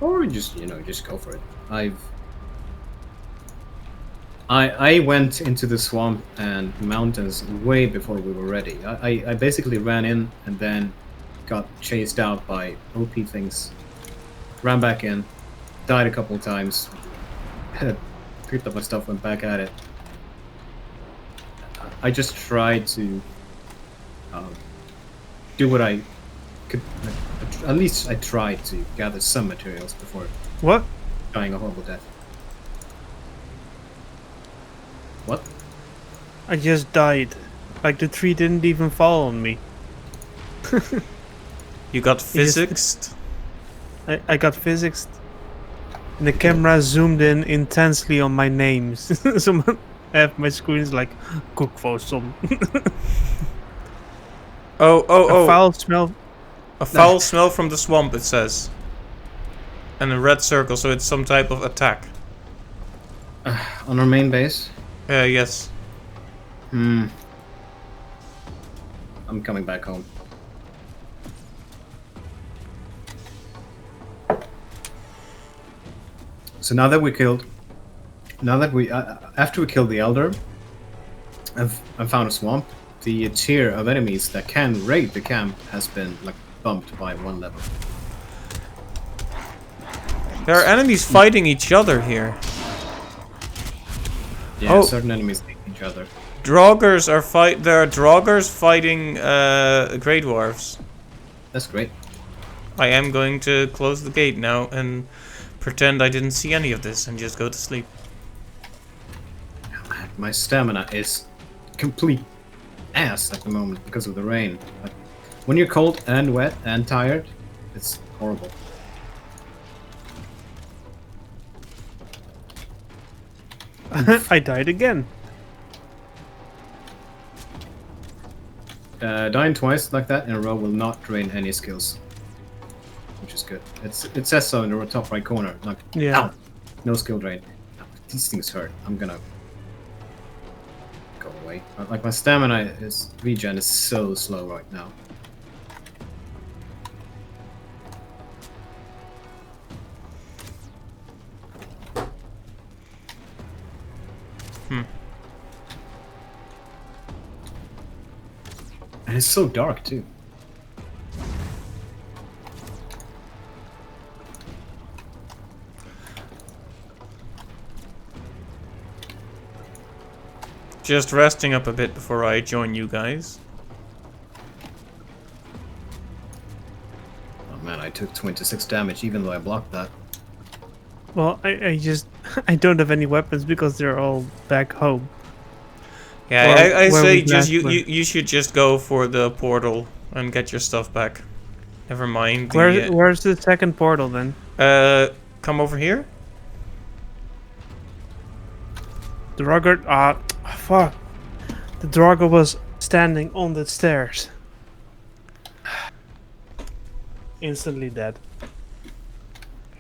or just just go for it. I went into the swamp and mountains way before we were ready. I basically ran in and then got chased out by OP things. Ran back in, died a couple times, picked up my stuff, went back at it. I just tried to do what I could. At least I tried to gather some materials before What? dying a horrible death. What? I just died. Like the tree didn't even fall on me. You got just- physicsed? I got physics. And the camera zoomed in intensely on my names. So my screen is like, cook for some. Oh, A foul smell. A foul smell from the swamp, it says. And a red circle, so it's some type of attack. On our main base. Yes. I'm coming back home. So now that after we killed the Elder, I've found a swamp. The tier of enemies that can raid the camp has been like bumped by 1 level. There are enemies fighting each other here. Yeah, Oh. certain enemies hate each other. Draugrs are There are Draugrs fighting Grey Dwarves. That's great. I am going to close the gate now and pretend I didn't see any of this and just go to sleep. My stamina is complete ass at the moment because of the rain. Like, when you're cold and wet and tired, it's horrible. I died again. Dying twice like that in a row will not drain any skills, which is good. It says so in the top right corner. Like, Yeah. ow, no skill drain. These things hurt. I'm gonna go away. Like my stamina regen is so slow right now. And it's so dark too. Just resting up a bit before I join you guys. Oh man, I took 26 damage even though I blocked that. Well, I just I don't have any weapons because they're all back home. Yeah, Or I where say we just last were. you should just go for the portal and get your stuff back. Never mind. Where's the second portal then? Come over here. The Draugr. Fuck. The Draugr was standing on the stairs. Instantly dead.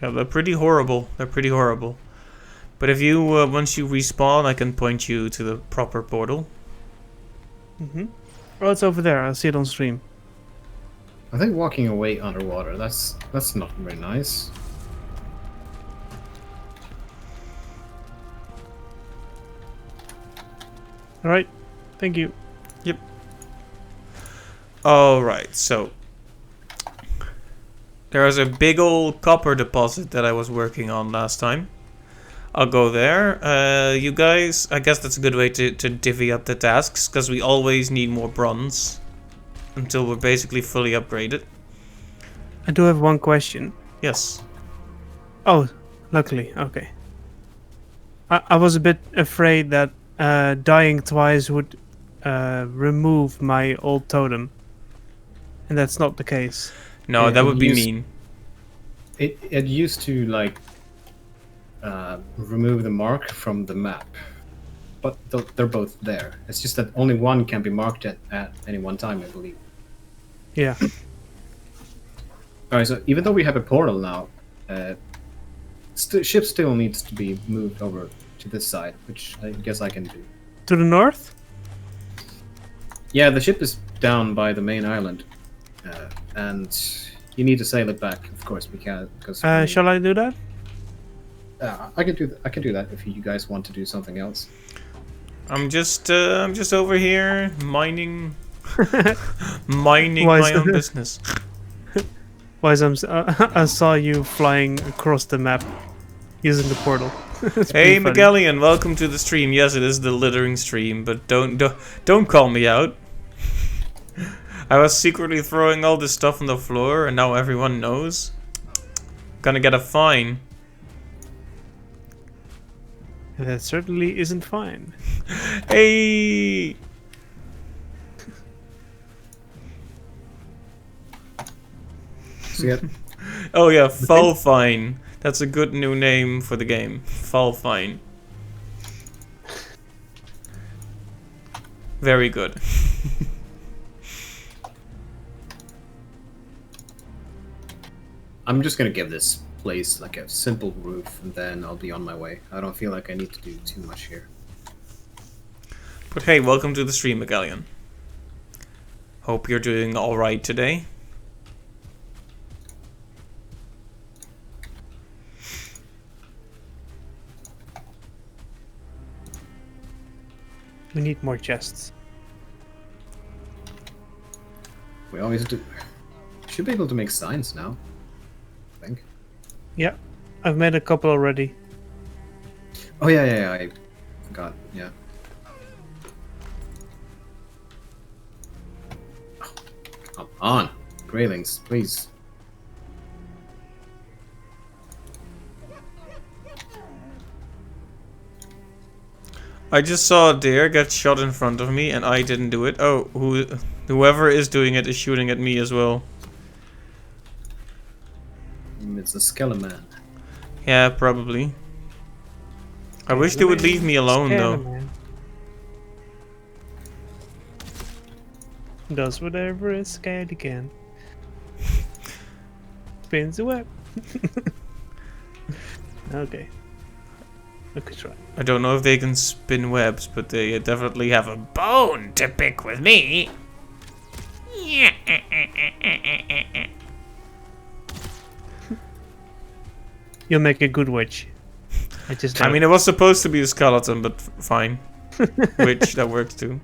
Yeah, they're pretty horrible. They're pretty horrible. But if you once you respawn, I can point you to the proper portal. Oh, it's over there. I'll see it on stream. I think walking away underwater, that's not very nice. All right. Thank you. Yep. Alright, so there was a big old copper deposit that I was working on last time. I'll go there. You guys, I guess that's a good way to divvy up the tasks, because we always need more bronze until we're basically fully upgraded. I do have one question. Yes. Oh, luckily. Okay. I was a bit afraid that dying twice would remove my old totem. And that's not the case. No, Yeah, that would be use- mean. It used to like remove the mark from the map, but they're both there. It's just that only one can be marked at any one time, I believe. Yeah. All right, so even though we have a portal now, ship still needs to be moved over to this side, which I guess I can do. To the north? Yeah, the ship is down by the main island, and you need to sail it back. Of course, we can because Shall I do that? I can do I can do that if you guys want to do something else. I'm just over here mining mining Why is my own that? business. Wise, I saw you flying across the map using the portal. It's Hey pretty funny. Magellian, welcome to the stream. Yes, it is the littering stream, but don't call me out. I was secretly throwing all this stuff on the floor, and now everyone knows. Gonna get a fine. That certainly isn't fine. Hey! So yeah, Oh yeah, Fall Fine. That's a good new name for the game. Fall Fine. Very good. I'm just gonna give this place, like a simple roof, and then I'll be on my way. I don't feel like I need to do too much here. But hey, welcome to the stream, Megallion. Hope you're doing alright today. We need more chests. We always do. Should be able to make signs now, I think. Yeah, I've made a couple already. Oh yeah, I forgot. Yeah. Oh, come on, Greylings, please. I just saw a deer get shot in front of me and I didn't do it. Oh, whoever is doing it is shooting at me as well. It's a skeleton. Yeah, probably. I wish they would leave me alone though. Man. Does whatever is scared he can. Spins the web. Okay. Okay, try. I don't know if they can spin webs, but they definitely have a bone to pick with me. You'll make a good witch. I mean, it was supposed to be a skeleton, but fine. Witch, that works too.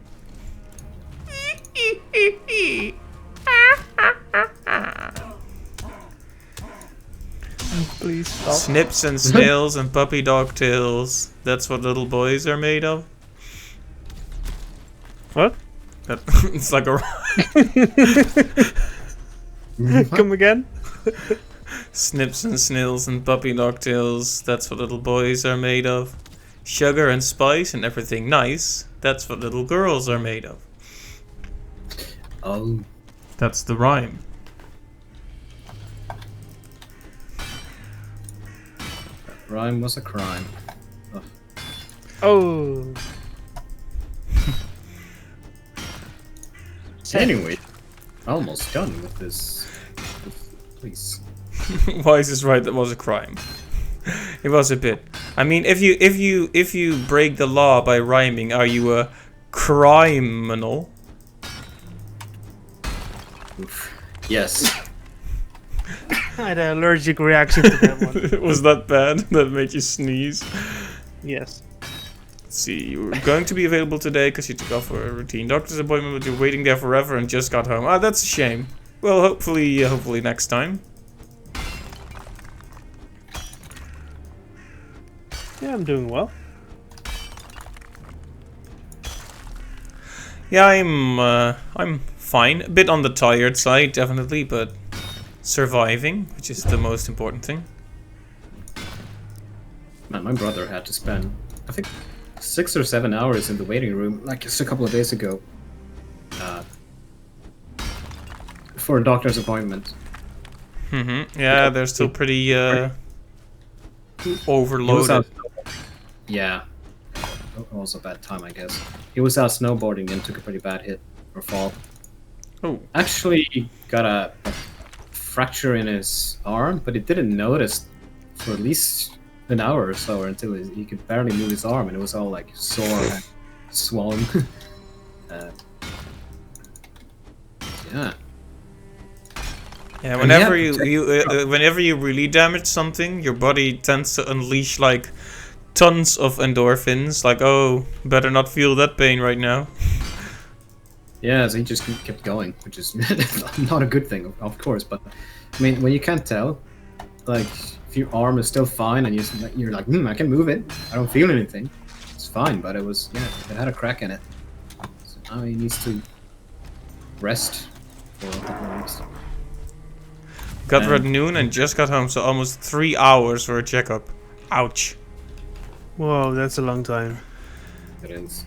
Please stop. Snips and snails and puppy dog tails. That's what little boys are made of. What? It's like a Come again? snips and snails and puppy dog tails. That's what little boys are made of. Sugar and spice and everything nice. That's what little girls are made of. Oh. That's the rhyme. Rhyme was a crime. Ugh. Oh. Anyway, almost done with this. Please. Why is this right? That was a crime. It was a bit. I mean, if you break the law by rhyming, are you a criminal? Oof. Yes. I had an allergic reaction to that one. Was that bad? That made you sneeze? Yes. Let's see, you were going to be available today because you took off for a routine doctor's appointment, but you're waiting there forever and just got home. Ah, that's a shame. Well, hopefully next time. Yeah, I'm doing well. Yeah, I'm fine. A bit on the tired side, definitely, but surviving, which is the most important thing. Man, my brother had to spend, I think, 6 or 7 hours in the waiting room, like just a couple of days ago, for a doctor's appointment. Yeah, they're still pretty overloaded. Yeah. Also bad time, I guess. He was out snowboarding and took a pretty bad hit or fall. Oh. Actually, he got a fracture in his arm, but he didn't notice for at least an hour or so, or until he could barely move his arm, and it was all like sore and swollen. Yeah. Yeah, whenever whenever you really damage something, your body tends to unleash like tons of endorphins. Like, oh, better not feel that pain right now. Yeah, so he just kept going, which is not a good thing, of course. But I mean, when you can't tell, like if your arm is still fine and you're like, I can move it, I don't feel anything, it's fine. But it was, yeah, it had a crack in it. So now he needs to rest for a couple of weeks. Got there at noon and just got home, so almost 3 hours for a checkup. Ouch. Whoa, that's a long time. It is.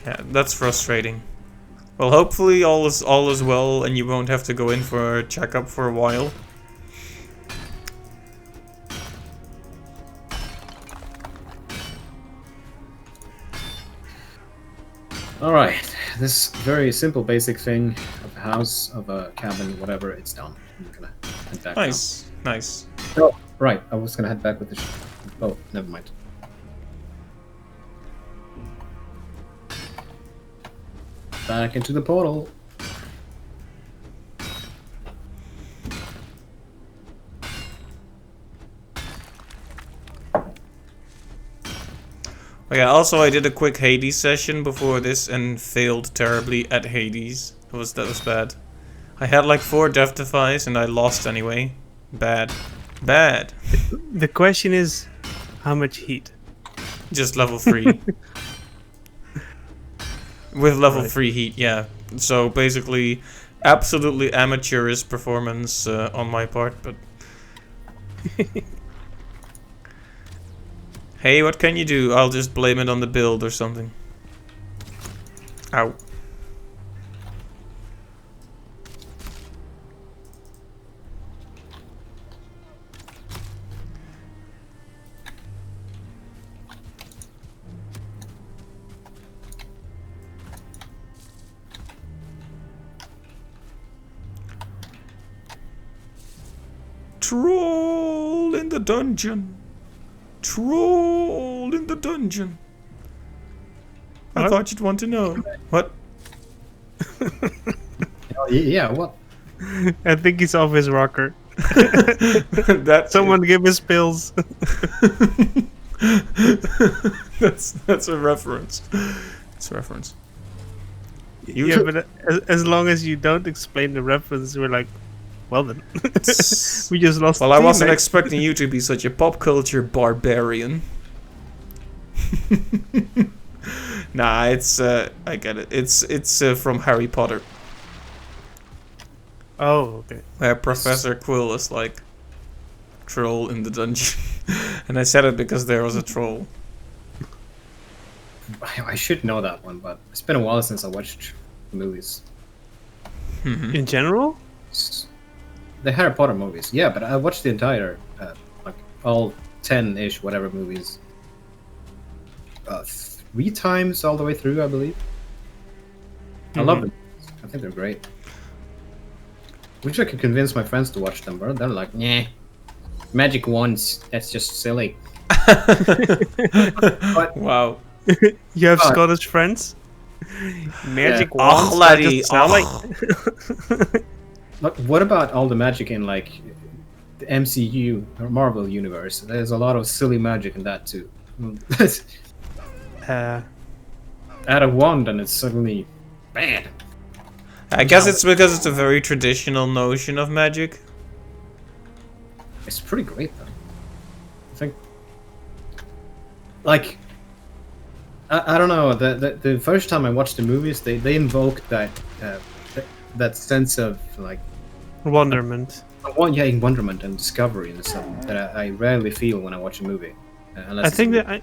Yeah, that's frustrating. Well, hopefully all is well and you won't have to go in for a checkup for a while. Alright, this very simple basic thing of a house, of a cabin, whatever, it's done. I'm gonna head back Nice, nice. now. So, Right, I was gonna head back with the oh, never mind. Back into the portal. Oh yeah, also I did a quick Hades session before this and failed terribly at Hades. That was bad. I had like 4 death defies and I lost anyway. Bad. Bad. The question is, how much heat? Just level 3. With level Right. 3 heat, yeah. So basically, absolutely amateurish performance on my part, but... Hey, what can you do? I'll just blame it on the build or something. Ow. Troll in the dungeon. Troll in the dungeon. I What? thought you'd want to know. What? Oh, yeah, what? I think he's off his rocker. That Someone give us pills. that's a reference. It's a reference. You- Yeah, but as long as you don't explain the reference, we're like, well then. We just lost. Well, the I team, wasn't mate. expecting you to be such a pop culture barbarian. Nah, it's I get it. It's from Harry Potter, Oh, okay. where Professor Quill is like troll in the dungeon, and I said it because there was a troll. I should know that one, but it's been a while since I watched the movies. In general, The Harry Potter movies, yeah, but I watched the entire, like, all 10-ish, whatever movies. 3 times all the way through, I believe. I love them. I think they're great. Wish I could convince my friends to watch them, but they're like, nah. Magic wands, that's just silly. Wow. you have God. Scottish friends. Magic Yeah. wands. Och, that laddie, just sound och. like- Look, what about all the magic in, like, the MCU or Marvel universe? There's a lot of silly magic in that, too. Add a wand and it's suddenly bad. I guess it's because it's a very traditional notion of magic. It's pretty great, though. I think, like, I don't know. The first time I watched the movies, they invoked that sense of like Wonderment. wonderment and discovery and stuff that I rarely feel when I watch a movie. Unless I it's think a that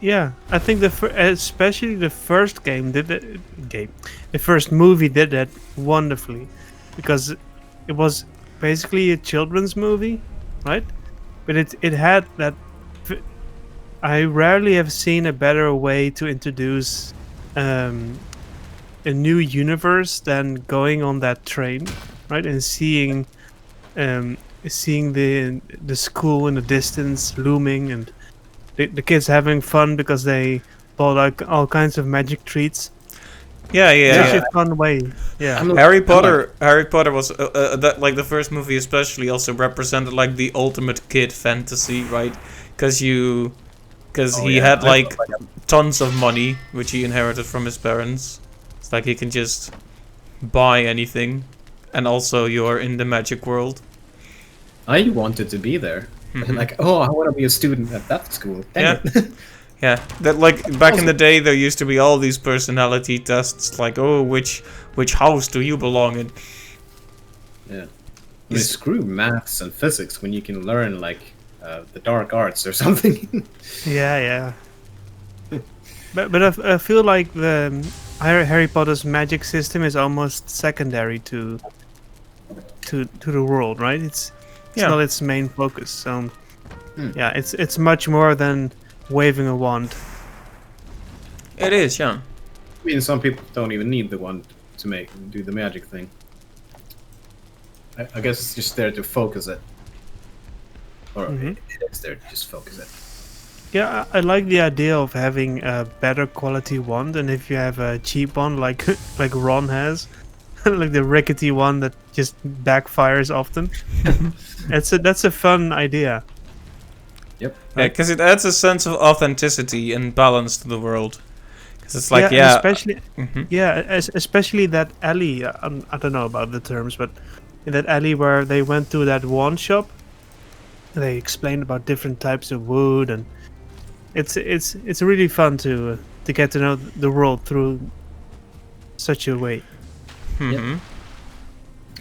I think especially the first game did that. The first movie did that wonderfully, because it was basically a children's movie, right? But it had that. I rarely have seen a better way to introduce a new universe than going on that train, right, and seeing the school in the distance looming, and the kids having fun because they bought like all kinds of magic treats. Yeah, It's yeah, actually yeah. a fun way. Yeah. Harry Potter was that, like, the first movie especially also represented like the ultimate kid fantasy, right? Because he yeah, had I like tons of money which he inherited from his parents. It's like he can just buy anything, and also you're in the magic world. I wanted to be there. Like, oh, I want to be a student at that school. Dang Yeah. it. Yeah, that, like, back in the day there used to be all these personality tests, like, oh, which house do you belong in? Yeah. I mean, screw maths and physics when you can learn like the dark arts or something. Yeah. But I feel like the Harry Potter's magic system is almost secondary to the world, right? It's Yeah. not its main focus. So yeah, it's much more than waving a wand. It is, yeah. I mean, some people don't even need the wand to do the magic thing. I guess it's just there to focus it. or Mhm. it is there to just focus it. Yeah, I like the idea of having a better quality wand, and if you have a cheap one like like Ron has, like the rickety one that just backfires often, that's a fun idea, Yep. Yeah, right? because it adds a sense of authenticity and balance to the world. Because it's like, Yeah, and yeah. especially Mhm. yeah, especially that alley. I don't know about the terms, but in that alley where they went to that wand shop, they explained about different types of wood, and it's really fun to get to know the world through such a way. Yep. Mhm.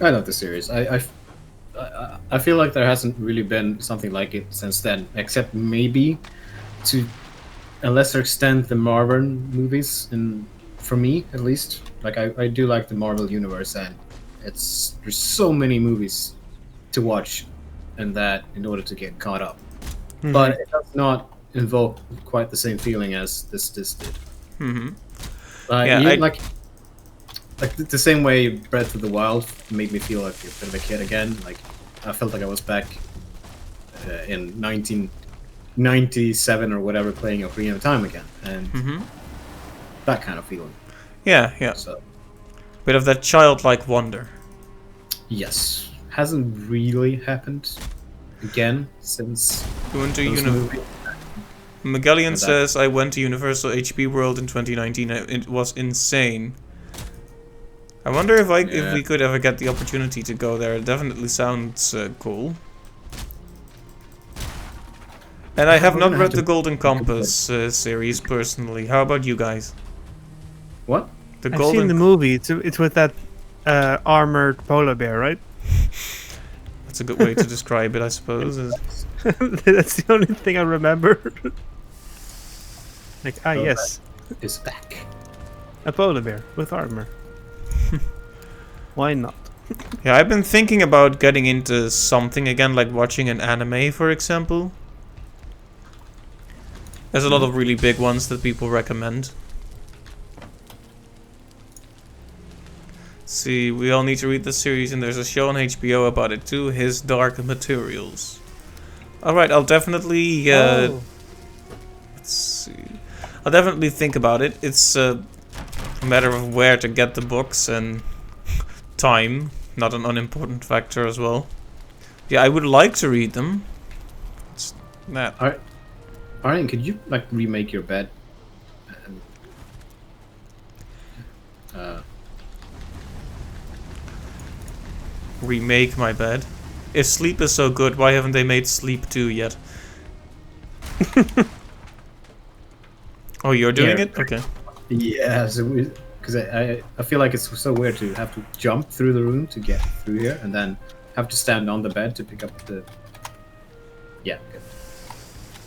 I love the series. I feel like there hasn't really been something like it since then, except maybe to a lesser extent the Marvel movies, and for me at least. Like I do like the Marvel universe, and there's so many movies to watch, and that in order to get caught up. But Mhm. it does not invoke quite the same feeling as this did. Mhm. Like Yeah, you, I. like the same way Breath of the Wild made me feel like a bit of a kid again. Like I felt like I was back in 1997 or whatever, playing Ocarina of Time again, and Mhm. that kind of feeling. Yeah, yeah. So Bit of that childlike wonder. yes, hasn't really happened again since You went to those movies. Magellan And that says, I went to Universal HP World in 2019. It was insane. I wonder if yeah, we could ever get the opportunity to go there. It definitely sounds cool. And I have we're not gonna have read the to. Golden Compass series personally. How about you guys? What? The I've seen the Golden. movie. It's with that armored polar bear, right? That's a good way to describe it, I suppose. That's the only thing I remember. Like Oh, that yes, is back. a polar bear with armor. Why not? Yeah, I've been thinking about getting into something again, like watching an anime, for example. There's a lot of really big ones that people recommend. See, we all need to read the series, and there's a show on HBO about it too, His Dark Materials. Alright, I'll definitely, Oh, let's see. I'll definitely think about it. It's a matter of where to get the books and time, not an unimportant factor as well. Yeah, I would like to read them. It's that. All right, Arian, could you like remake your bed? And, uh, Remake my bed. If Sleep is so good, why haven't they made Sleep 2 yet? Oh, you're doing yeah, it? Okay. yeah. Because I feel like it's so weird to have to jump through the room to get through here, and then have to stand on the bed to pick up the. Yeah, good.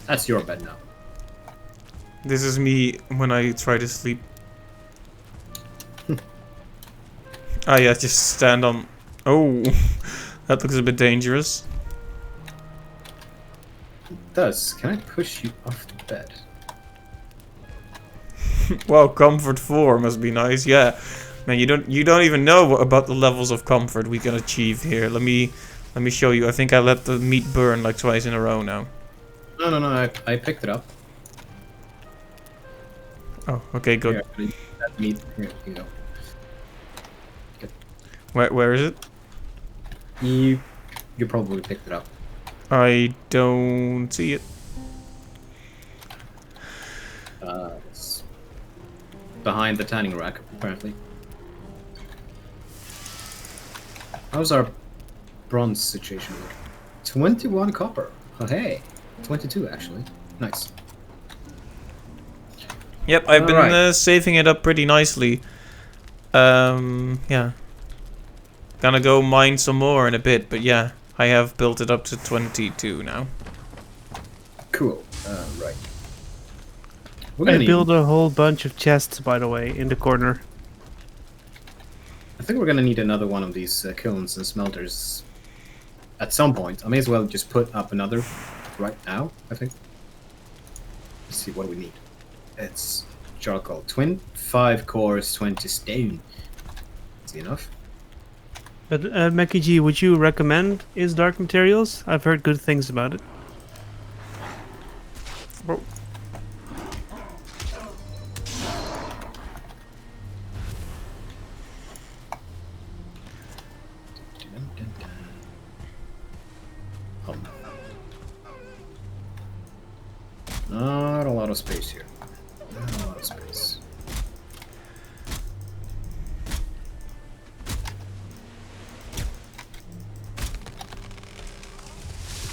That's your bed now. This is me when I try to sleep. Ah, yeah, just stand on. Oh, that looks a bit dangerous. It does. Can I push you off the bed? Wow, comfort 4 must be nice. Yeah, man, you don't even know about the levels of comfort we can achieve here. Let me show you. I think I let the meat burn like twice in a row now. No. I picked it up. Oh, okay, good. Here, that meat. Here you go. Where is it? You probably picked it up. I don't see it. It's behind the tanning rack, apparently. How's our bronze situation look? 21 copper. Oh, hey. 22, actually. Nice. Yep, I've been Alright. saving it up pretty nicely. Yeah. Gonna go mine some more in a bit, but yeah, I have built it up to 22 now. Cool. Right. We're I gonna need, built a whole bunch of chests, by the way, in the corner. I think we're gonna need another one of these kilns and smelters at some point. I may as well just put up another right now, I think. Let's see what do we need. It's charcoal. 5 cores, 20 stone. Is enough? But Mackie G, would you recommend Is Dark Materials? I've heard good things about it. Well, Oh. Not a lot of space here. Not a lot of space.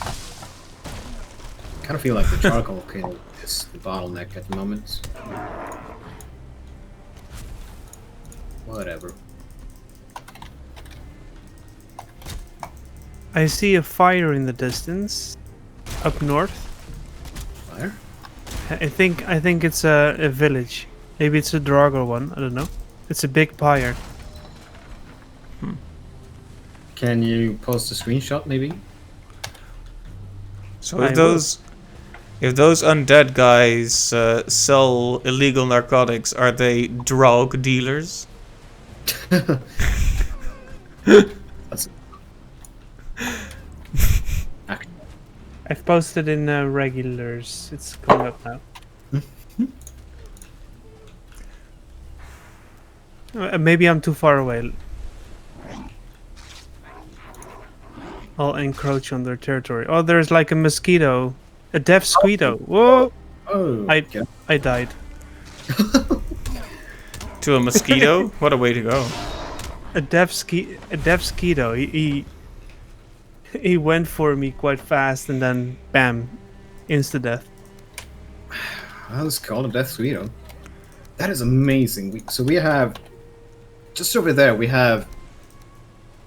I kind of feel like the charcoal kiln is the bottleneck at the moment. Whatever. I see a fire in the distance, up north. Fire? I think it's a village. Maybe it's a Draugr one. I don't know. It's a big pyre. Can you post a screenshot, maybe? so I if those undead guys sell illegal narcotics, are they drug dealers? That's actually, I've posted in regulars. It's coming up now. Maybe I'm too far away. I'll encroach on their territory. Oh, there's like a mosquito. A deaf squito. Whoa! oh, okay. I died. To a mosquito? What a way to go. A deaf squito. He went for me quite fast and then bam, insta death. Well, it's called a Death Sweeto. That is amazing. So we have just over there. We have.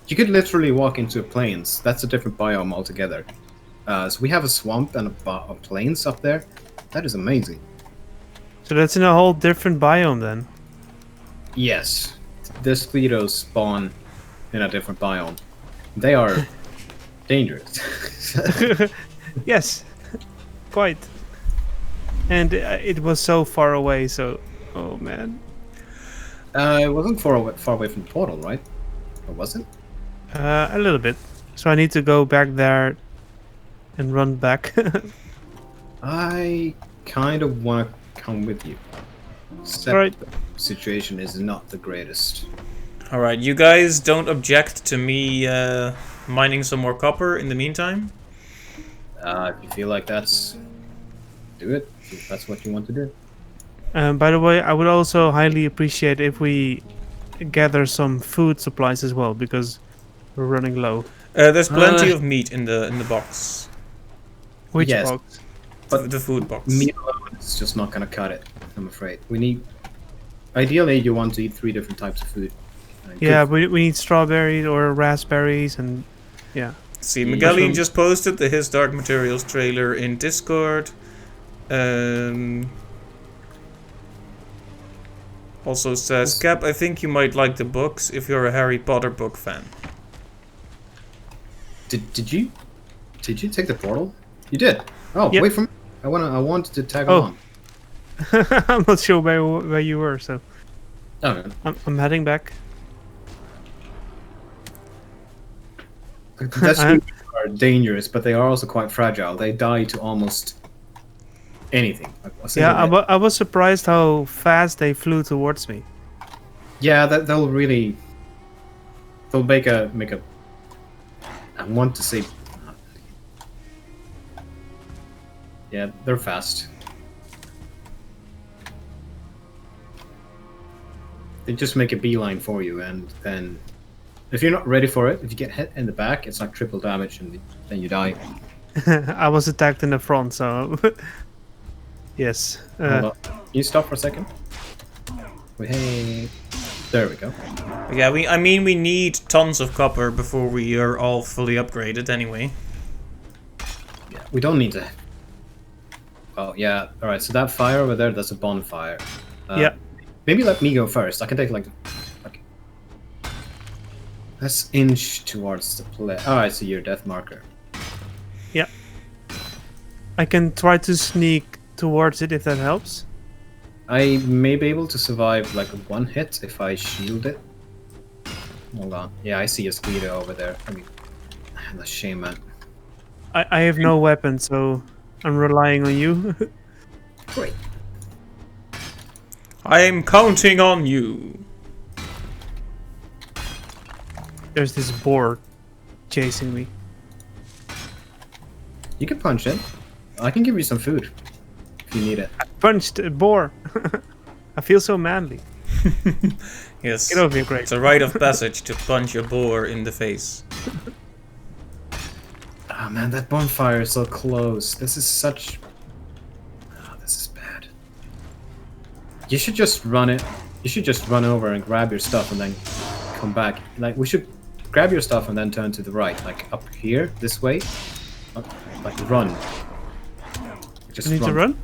You could literally walk into a plains. That's a different biome altogether. So we have a swamp and a plains up there. That is amazing. So that's in a whole different biome then. Yes, the Squeetos spawn in a different biome. They are dangerous. Yes, quite. And it was so far away. So, oh man. It wasn't far away from the portal, right? Or was it? A little bit. So I need to go back there and run back. I kind of want to come with you. Except Right. the situation is not the greatest. Alright, you guys don't object to me mining some more copper in the meantime? If you feel like do it. If that's what you want to do. By the way, I would also highly appreciate if we gather some food supplies as well, because we're running low. There's plenty of meat in the box. Which Yes. box? But The food box. meat alone is just not gonna cut it. I'm afraid. We need. Ideally, you want to eat 3 different types of food. Yeah, we need strawberries or raspberries and yeah. See, Mm. Magellan Mushroom. just posted the His Dark Materials trailer in Discord. Also says, Cap, I think you might like the books if you're a Harry Potter book fan. Did you take the portal? You did. Oh, Yep. wait from. I wanted to tag Oh. along. I'm not sure where you were, so Oh, man. I'm heading back. That's are dangerous, but they are also quite fragile. They die to almost anything. A single Yeah, hit. I was surprised how fast they flew towards me. Yeah, they'll really. They'll make a. I want to say. Yeah, they're fast. They just make a beeline for you, and then if you're not ready for it, if you get hit in the back, it's like triple damage, and then you die. I was attacked in the front, so yes. Hold on. Can you stop for a second? Wait, hey. There we go. Yeah, we need tons of copper before we are all fully upgraded anyway. Yeah, we don't need to. Oh yeah. All right. So that fire over there, that's a bonfire. Yeah. Maybe let me go first. I can take like. Let's inch towards the play. Oh, I see your death marker. Yeah. I can try to sneak towards it if that helps. I may be able to survive like 1 hit if I shield it. Hold on. Yeah, I see a Squeedo over there. I mean, that's a shame, man. I have no weapon, so I'm relying on you. Great. I'm counting on you. There's this boar chasing me. You can punch it. I can give you some food if you need it. Punched a boar. I feel so manly. Yes. Get over here, Greg. It's a rite of passage to punch a boar in the face. Oh man, that bonfire is so close. This is such... Oh, this is bad. You should just run it. You should just run over and grab your stuff and then come back. Like, we should grab your stuff and then turn to the right. Like, up here, this way. Like, run. Just You need to run?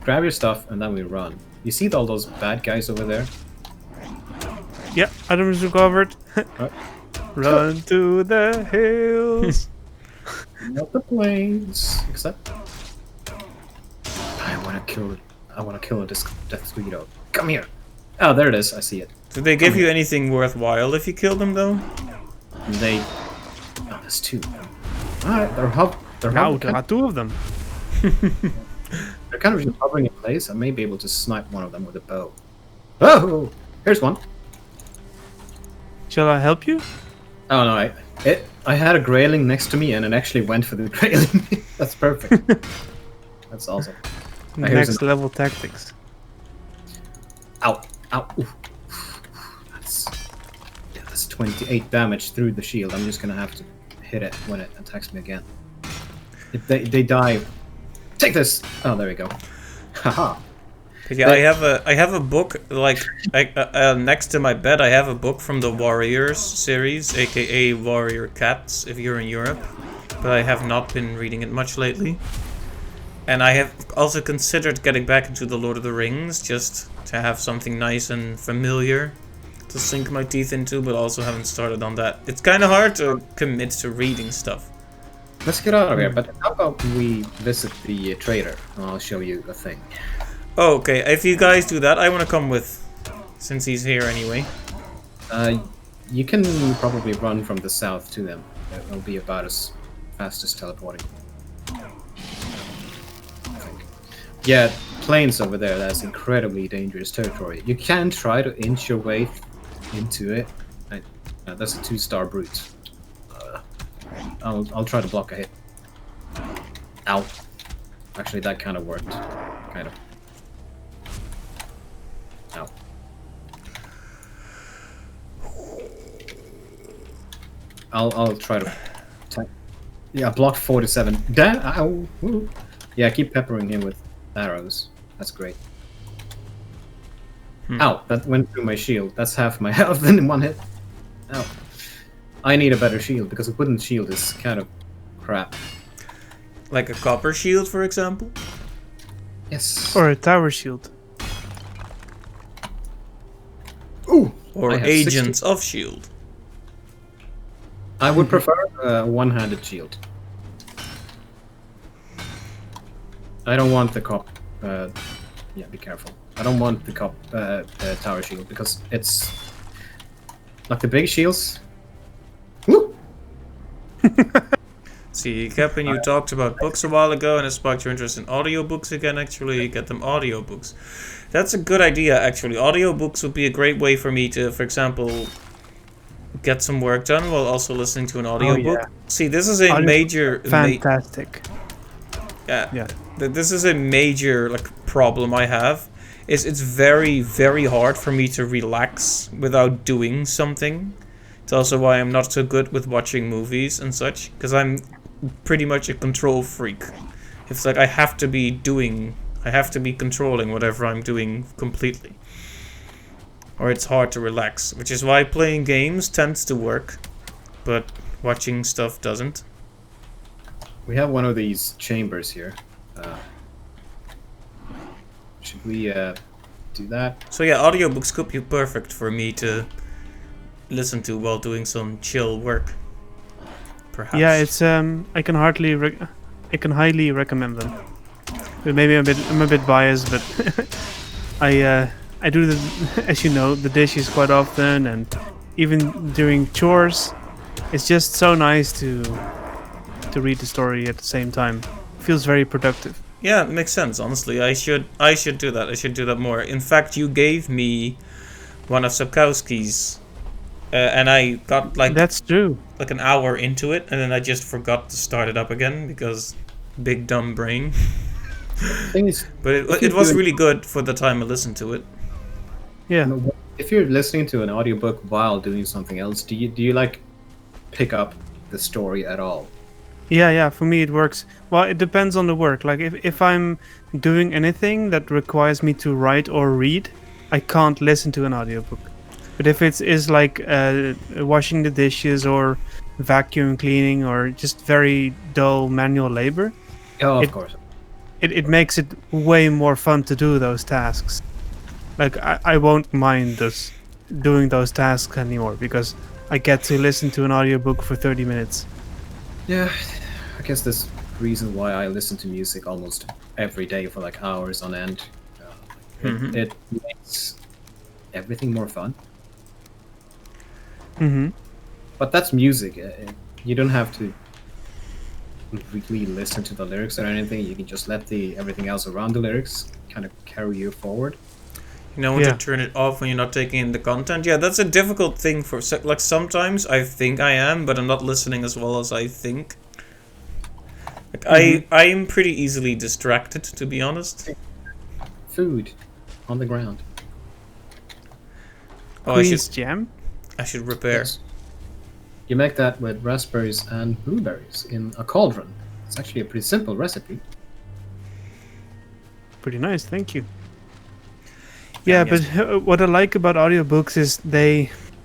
Grab your stuff and then we run. You see all those bad guys over there? Yeah, items recovered. Right. Run to the hills. Not the planes. Except... I wanna kill this Death Squeedo. Come here! Oh, there it is. I see it. Do they give you anything worthwhile if you kill them, though? They... Oh, there's two. Alright, they're Now, there are two of them. They're kind of just hovering in place. I may be able to snipe one of them with a bow. Oh! Here's one. Shall I help you? Oh no, I had a grayling next to me and it actually went for the grayling. That's perfect. That's awesome. Here's Next level tactics. Ow! Ow! Oof. That's 28 damage through the shield. I'm just gonna have to hit it when it attacks me again. If they die. Take this! Oh, there we go. Haha. But yeah, I have a book like next to my bed. I have a book from the Warriors series, aka Warrior Cats, if you're in Europe. But I have not been reading it much lately. And I have also considered getting back into the Lord of the Rings, just to have something nice and familiar to sink my teeth into, but also haven't started on that. It's kind of hard to commit to reading stuff. Let's get out of here, but how about we visit the trader and I'll show you a thing. Oh, okay, if you guys do that, I want to come with, since he's here anyway. You can probably run from the south to them. It'll be about as fast as teleporting. I think. Yeah, plains over there, that's incredibly dangerous territory. You can try to inch your way into it. That's a 2-star brute. I'll try to block a hit. Ow. Actually, that kind of worked. Kind of. Ow. I'll try to attack. Yeah, blocked 47. Damn! Ow! Woo. Yeah, keep peppering him with arrows. That's great. Ow! That went through my shield. That's half my health in one hit. Ow. I need a better shield because a wooden shield is kind of crap. Like a copper shield, for example? Yes. Or a tower shield. Ooh! Or I have Agents 60. of S.H.I.E.L.D. I would prefer a one-handed shield. I don't want the cop. Yeah, be careful. I don't want the cop tower shield because it's like the big shields. Woo! See, Captain, you talked about books a while ago, and it sparked your interest in audiobooks again, actually. You get them audiobooks. That's a good idea, actually. Audiobooks would be a great way for me to, for example, get some work done while also listening to an audiobook. yeah. See, this is a Audio- major... Fantastic. Yeah. This is a major problem I have. It's very, very hard for me to relax without doing something. It's also why I'm not so good with watching movies and such, because I'm pretty much a control freak. It's like I have to be controlling whatever I'm doing completely. Or it's hard to relax, which is why playing games tends to work, but watching stuff doesn't. We have one of these chambers here. Should we do that? So yeah, audiobooks could be perfect for me to listen to while doing some chill work. Perhaps. Yeah, it's I can highly recommend them. But maybe I'm a bit biased, but I do the, as you know, the dishes quite often, and even during chores. It's just so nice to read the story at the same time. Feels very productive. Yeah, it makes sense. Honestly, I should do that. I should do that more. In fact, you gave me one of Sapkowski's, and I got That's true. like an hour into it, and then I just forgot to start it up again because big dumb brain. Thing is, But it was really good for the time I listened to it. Yeah. if you're listening to an audiobook while doing something else, do you like pick up the story at all? Yeah, for me it works. Well, it depends on the work. Like if I'm doing anything that requires me to write or read, I can't listen to an audiobook. But if it is like washing the dishes or vacuum cleaning or just very dull manual labor, Oh, of It- course. it makes it way more fun to do those tasks. Like I won't mind doing those tasks anymore because I get to listen to an audiobook for 30 minutes. Yeah, I guess there's reason why I listen to music almost every day for like hours on end. It makes everything more fun. Mm-hmm. But that's music. You don't have to really listen to the lyrics or anything. You can just let everything else around the lyrics kind of carry you forward. You know when Yeah. to turn it off when you're not taking in the content. Yeah, that's a difficult thing for like sometimes I think I am, but I'm not listening as well as I think. Like I am pretty easily distracted, to be honest. Food on the ground. Oh, Queen's Jam. I should repair. Yes. You make that with raspberries and blueberries in a cauldron. It's actually a pretty simple recipe. Pretty nice, thank you. Yeah, yes. but what I like about audiobooks is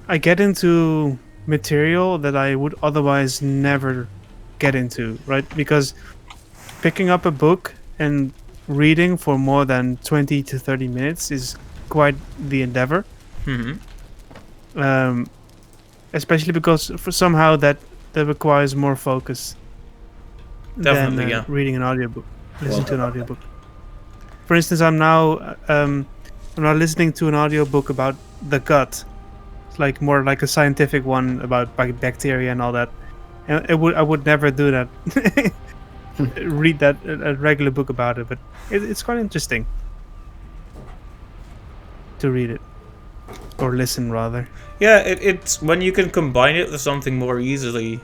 I get into material that I would otherwise never get into, right? Because picking up a book and reading for more than 20 to 30 minutes is quite the endeavor. Hmm. Especially because for somehow that requires more focus Definitely, than yeah. reading an audiobook. Listen Well, to an audiobook. For instance, I'm now listening to an audiobook about the gut. It's like more like a scientific one about bacteria and all that. And I would never do that. Read that a regular book about it, but it's quite interesting to read it or listen rather. Yeah, it's when you can combine it with something more easily.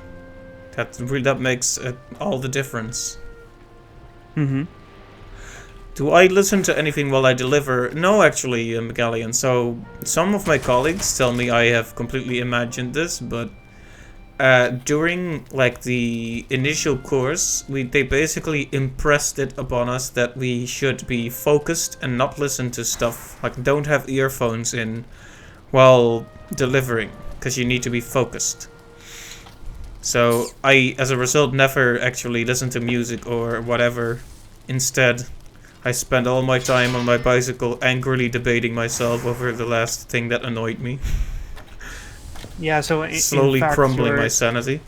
That makes all the difference. Mm-hmm. Do I listen to anything while I deliver? No, actually, Megalian. So some of my colleagues tell me I have completely imagined this, but during like the initial course, they basically impressed it upon us that we should be focused and not listen to stuff like don't have earphones in while delivering because you need to be focused. So I, as a result, never actually listen to music or whatever. Instead, I spent all my time on my bicycle angrily debating myself over the last thing that annoyed me. Yeah, so Slowly crumbling my sanity.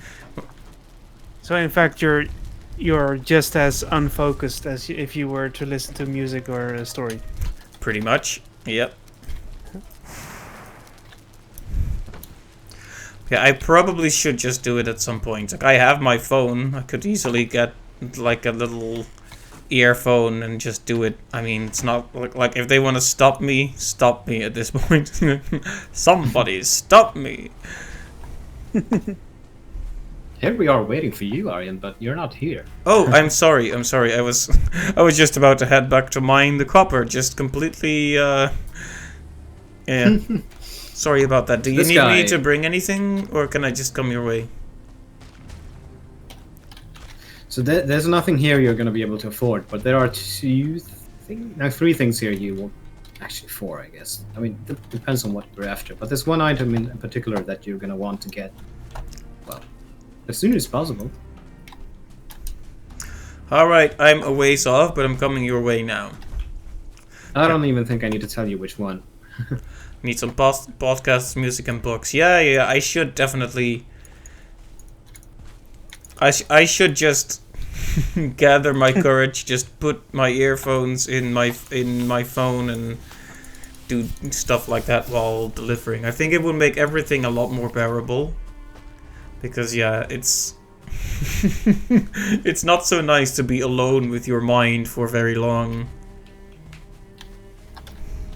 So in fact, you're just as unfocused as if you were to listen to music or a story. Pretty much. Yep. Yeah, I probably should just do it at some point. Like, I have my phone. I could easily get like a little earphone and just do it. I mean, it's not like if they want to stop me at this point. Somebody stop me. Here we are waiting for you, Aryan, but you're not here. Oh, I'm sorry. I was just about to head back to mine the copper. Just completely yeah. Sorry about that. Do you This need guy- me to bring anything, or can I just come your way? So there's nothing here you're going to be able to afford, but there are three things here you will... Actually, four, I guess. I mean, it depends on what you're after. But there's one item in particular that you're going to want to get, well, as soon as possible. Alright, I'm a ways off, but I'm coming your way now. I don't even think I need to tell you which one. Need some podcasts, music, and books. Yeah, I should definitely... I should just gather my courage, just put my earphones in my phone, and do stuff like that while delivering. I think it would make everything a lot more bearable. Because yeah, it's it's not so nice to be alone with your mind for very long.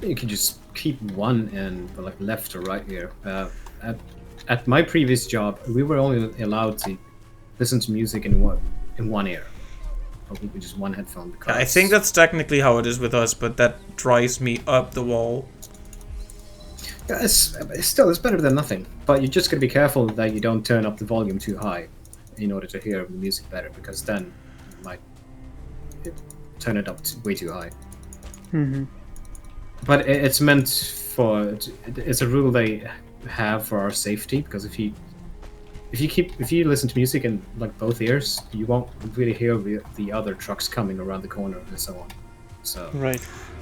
You can just keep one in like left or right here. At my previous job, we were only allowed to listen to music in one ear, or with just one headphone. Because I think that's technically how it is with us, but that drives me up the wall. yeah, it's better than nothing. But you just gotta be careful that you don't turn up the volume too high in order to hear the music better, because then you might turn it up way too high. Mm-hmm. But it's meant for. It's a rule they have for our safety, because if you listen to music in like both ears, you won't really hear the other trucks coming around the corner and so on. So Right.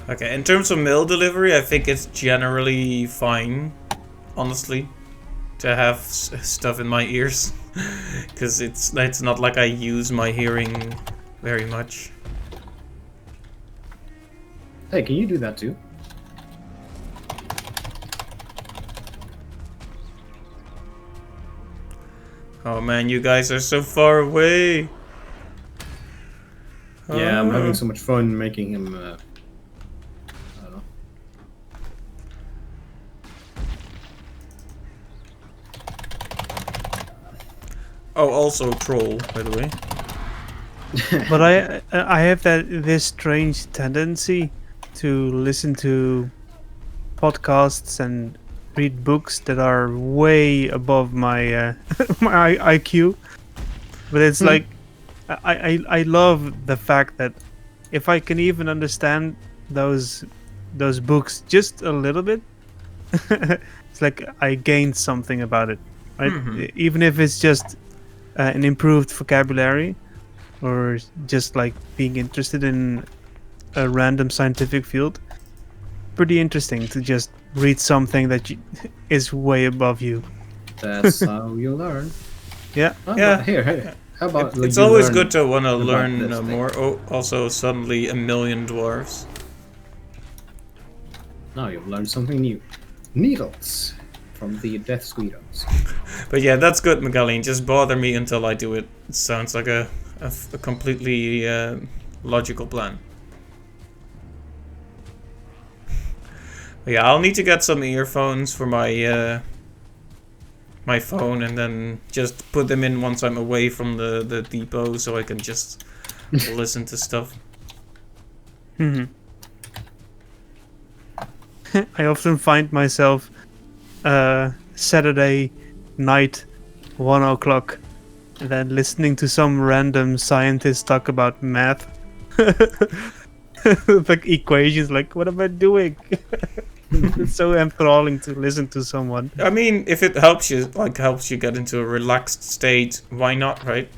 Okay, in terms of mail delivery, I think it's generally fine, honestly, to have stuff in my ears, because it's not like I use my hearing very much. hey, can you do that too? Oh man, you guys are so far away. Yeah, I'm Oh. having so much fun making him. I don't know. Oh, also troll, by the way. But I have this strange tendency to listen to podcasts and read books that are way above my my IQ. But it's like I love the fact that if I can even understand those books just a little bit, it's like I gained something about it, right? Even if it's just an improved vocabulary, or just like being interested in a random scientific field. Pretty interesting to just read something that is way above you. That's how you learn. Yeah. Oh, Yeah. but here. How about It's you always learn good to want to about learn this thing? more. Oh, also suddenly a million dwarves. Now you've learned something new. Needles from the Death Squirrels. But yeah, that's good, Magalene. Just bother me until I do it. It sounds like a completely logical plan. But yeah, I'll need to get some earphones for my my phone, and then just put them in once I'm away from the depot, so I can just listen to stuff. Hmm. I often find myself Saturday night, 1 o'clock, and then listening to some random scientist talk about math. Like equations, like what am I doing? It's so enthralling to listen to someone. I mean, if it helps you get into a relaxed state, why not, right?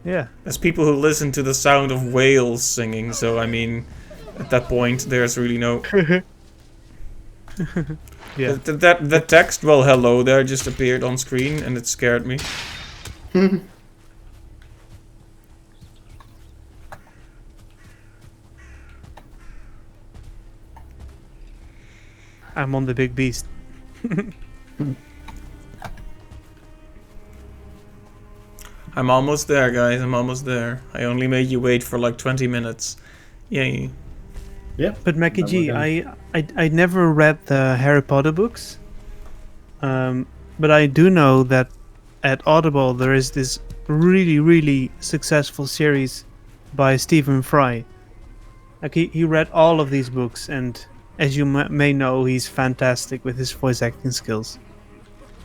Yeah. There's people who listen to the sound of whales singing, so I mean, at that point, there's really no... Yeah. That text, well, hello there, just appeared on screen, and it scared me. I'm on the big beast. I'm almost there, guys, I'm almost there. I only made you wait for like 20 minutes. Yay. Yep. But Mackie But G, we're I never read the Harry Potter books. But I do know that at Audible there is this really, really successful series by Stephen Fry. Like he read all of these books, and as you may know, he's fantastic with his voice acting skills.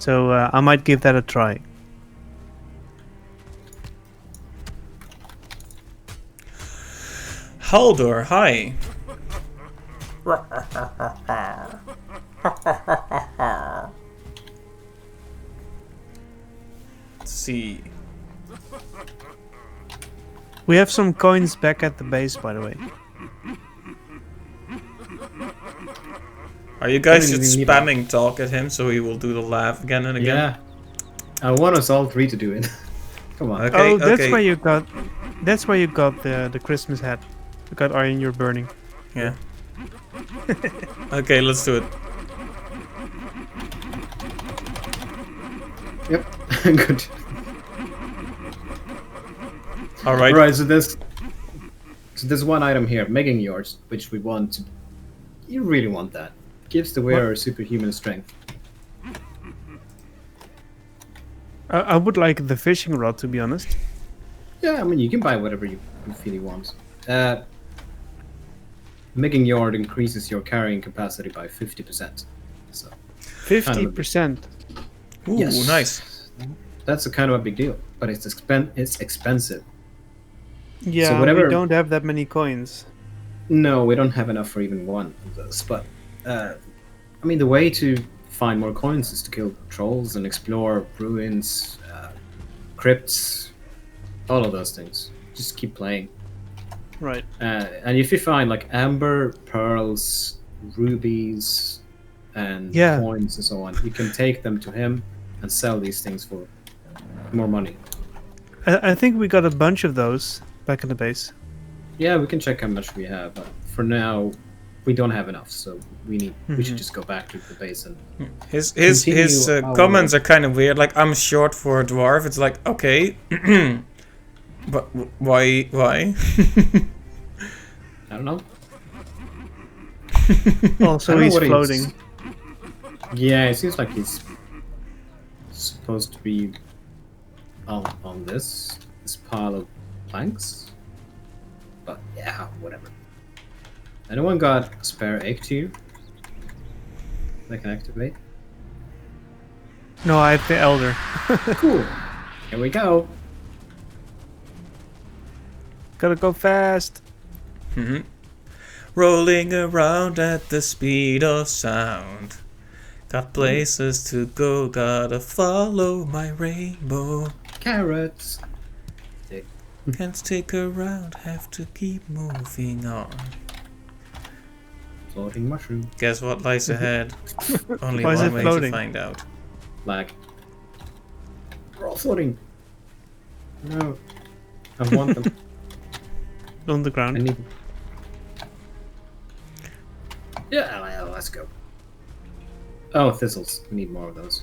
So I might give that a try. Haldor, hi. Let's see. We have some coins back at the base, by the way. Are you guys Don't just even need spamming talk at him so he will do the laugh again and again? Yeah. I want us all three to do it. Come on. Okay, Oh, that's okay. why you got. That's why you got the Christmas hat. You got Iron You're Burning. Yeah. Okay, let's do it. Yep. Good. Alright. Alright, so there's one item here, making yours, which we want to. You really want that. Gives the wearer superhuman strength. I would like the fishing rod, to be honest. Yeah, I mean, you can buy whatever you feel you want. Making yard increases your carrying capacity by 50%. So 50%. Ooh, yes. Nice. That's a kind of a big deal, but it's expensive. Yeah, So whatever- we don't have that many coins. No, we don't have enough for even one of those. But I mean, the way to find more coins is to kill trolls and explore ruins, crypts, all of those things. Just keep playing. Right. And if you find like amber, pearls, rubies, and Yeah. coins and so on, you can take them to him and sell these things for more money. I think we got a bunch of those back in the base. Yeah, we can check how much we have, but for now, we don't have enough, so we should just go back to the base and. His Continue our- comments are kind of weird. Like, I'm short for a dwarf. It's like, okay, but why? I don't know. Also, I don't he's know what floating. Yeah, it seems like he's supposed to be on this pile of planks. But yeah, whatever. Anyone got a spare egg to you? That can activate. No, I have the elder. Cool. Here we go. Gotta go fast. Mhm. Rolling around at the speed of sound. Got places to go, gotta follow my rainbow. Carrots. Can't stick around, have to keep moving on. Floating mushroom. Guess what lies ahead? Only Why is one it way floating? to find out. Lag. We're all floating. No. I want them. On the I ground. need them. Yeah, let's go. Oh, thistles. We need more of those.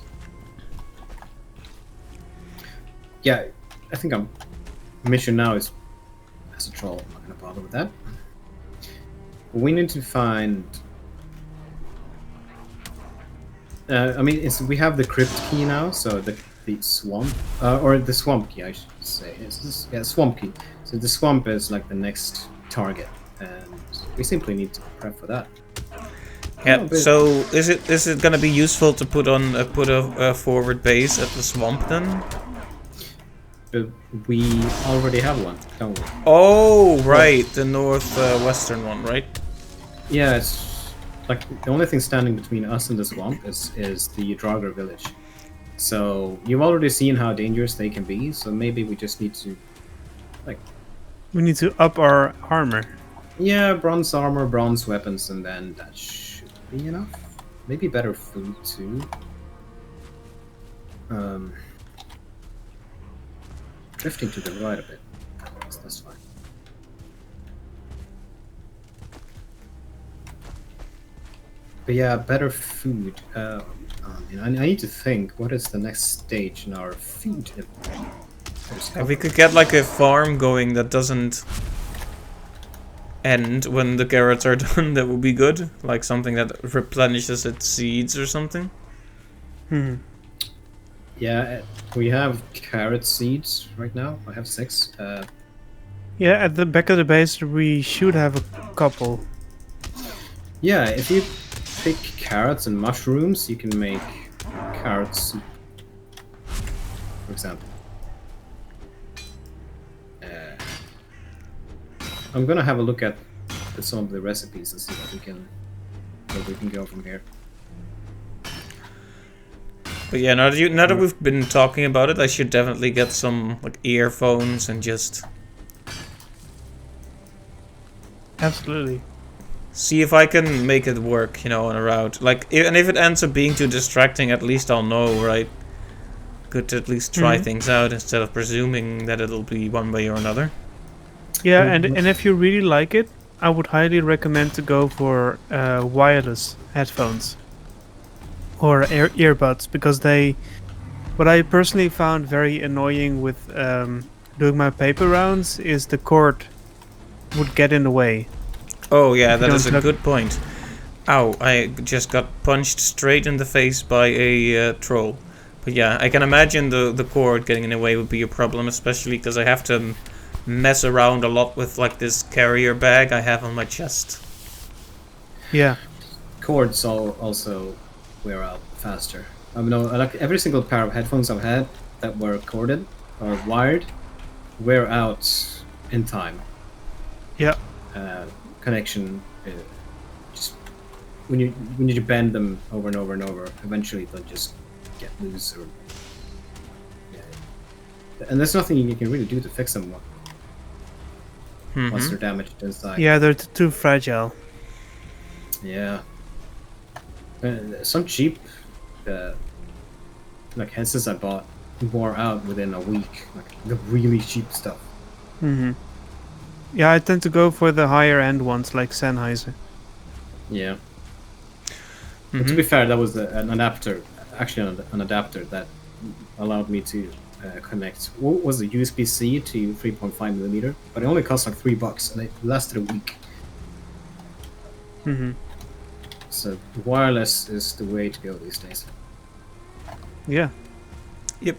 Yeah, I think I'm. Mission now is as a troll. I'm not gonna bother with that. We need to find. I mean, we have the crypt key now, so the swamp or the swamp key, I should say. Yeah, swamp key. So the swamp is like the next target, and we simply need to prep for that. Yeah. Oh, but- So is it gonna be useful to put a forward base at the swamp then? But we already have one, don't we? Oh right, the western one, right? Yeah, it's like the only thing standing between us and the swamp is the Draugr village. So you've already seen how dangerous they can be. So maybe we just need to, like, We need to up our armor. yeah, bronze armor, bronze weapons, and then that should be enough. Maybe better food too. Drifting to the right a bit. That's fine. But yeah, better food. I need to think. What is the next stage in our food? If we could get like a farm going that doesn't end when the carrots are done, that would be good. Like something that replenishes its seeds or something. Hmm. Yeah, we have carrot seeds right now. I have 6. Yeah, at the back of the base we should have a couple. Yeah, if you pick carrots and mushrooms, you can make carrot soup, for example. I'm gonna have a look at some of the recipes and see where we can go from here. But yeah, now that we've been talking about it, I should definitely get some like earphones and just Absolutely. see if I can make it work, you know, on a route. Like, and if it ends up being too distracting, at least I'll know, right? Good to at least try things out instead of presuming that it'll be one way or another. Yeah, and if you really like it, I would highly recommend to go for wireless headphones or earbuds because what I personally found very annoying with doing my paper rounds is the cord would get in the way. Oh yeah, If you that is don't a look- good point. Ow, I just got punched straight in the face by a troll. But yeah, I can imagine the cord getting in the way would be a problem, especially because I have to mess around a lot with like this carrier bag I have on my chest. Yeah, Cords also wear out faster. I mean, like every single pair of headphones I've had that were corded or wired wear out in time. yeah, Connection, just when you bend them over and over and over, eventually they'll just get loose. Or yeah. And there's nothing you can really do to fix them once they're damaged inside. yeah. They're too fragile. Yeah. Some cheap, like headsets I bought wore out within a week. Like the really cheap stuff. Hmm. Yeah, I tend to go for the higher end ones like Sennheiser. Yeah. But to be fair, that was an adapter, actually an adapter that allowed me to connect. What was it, USB-C to 3.5 millimeter? But it only cost like $3, and it lasted a week. Hmm. So wireless is the way to go these days. Yeah. Yep.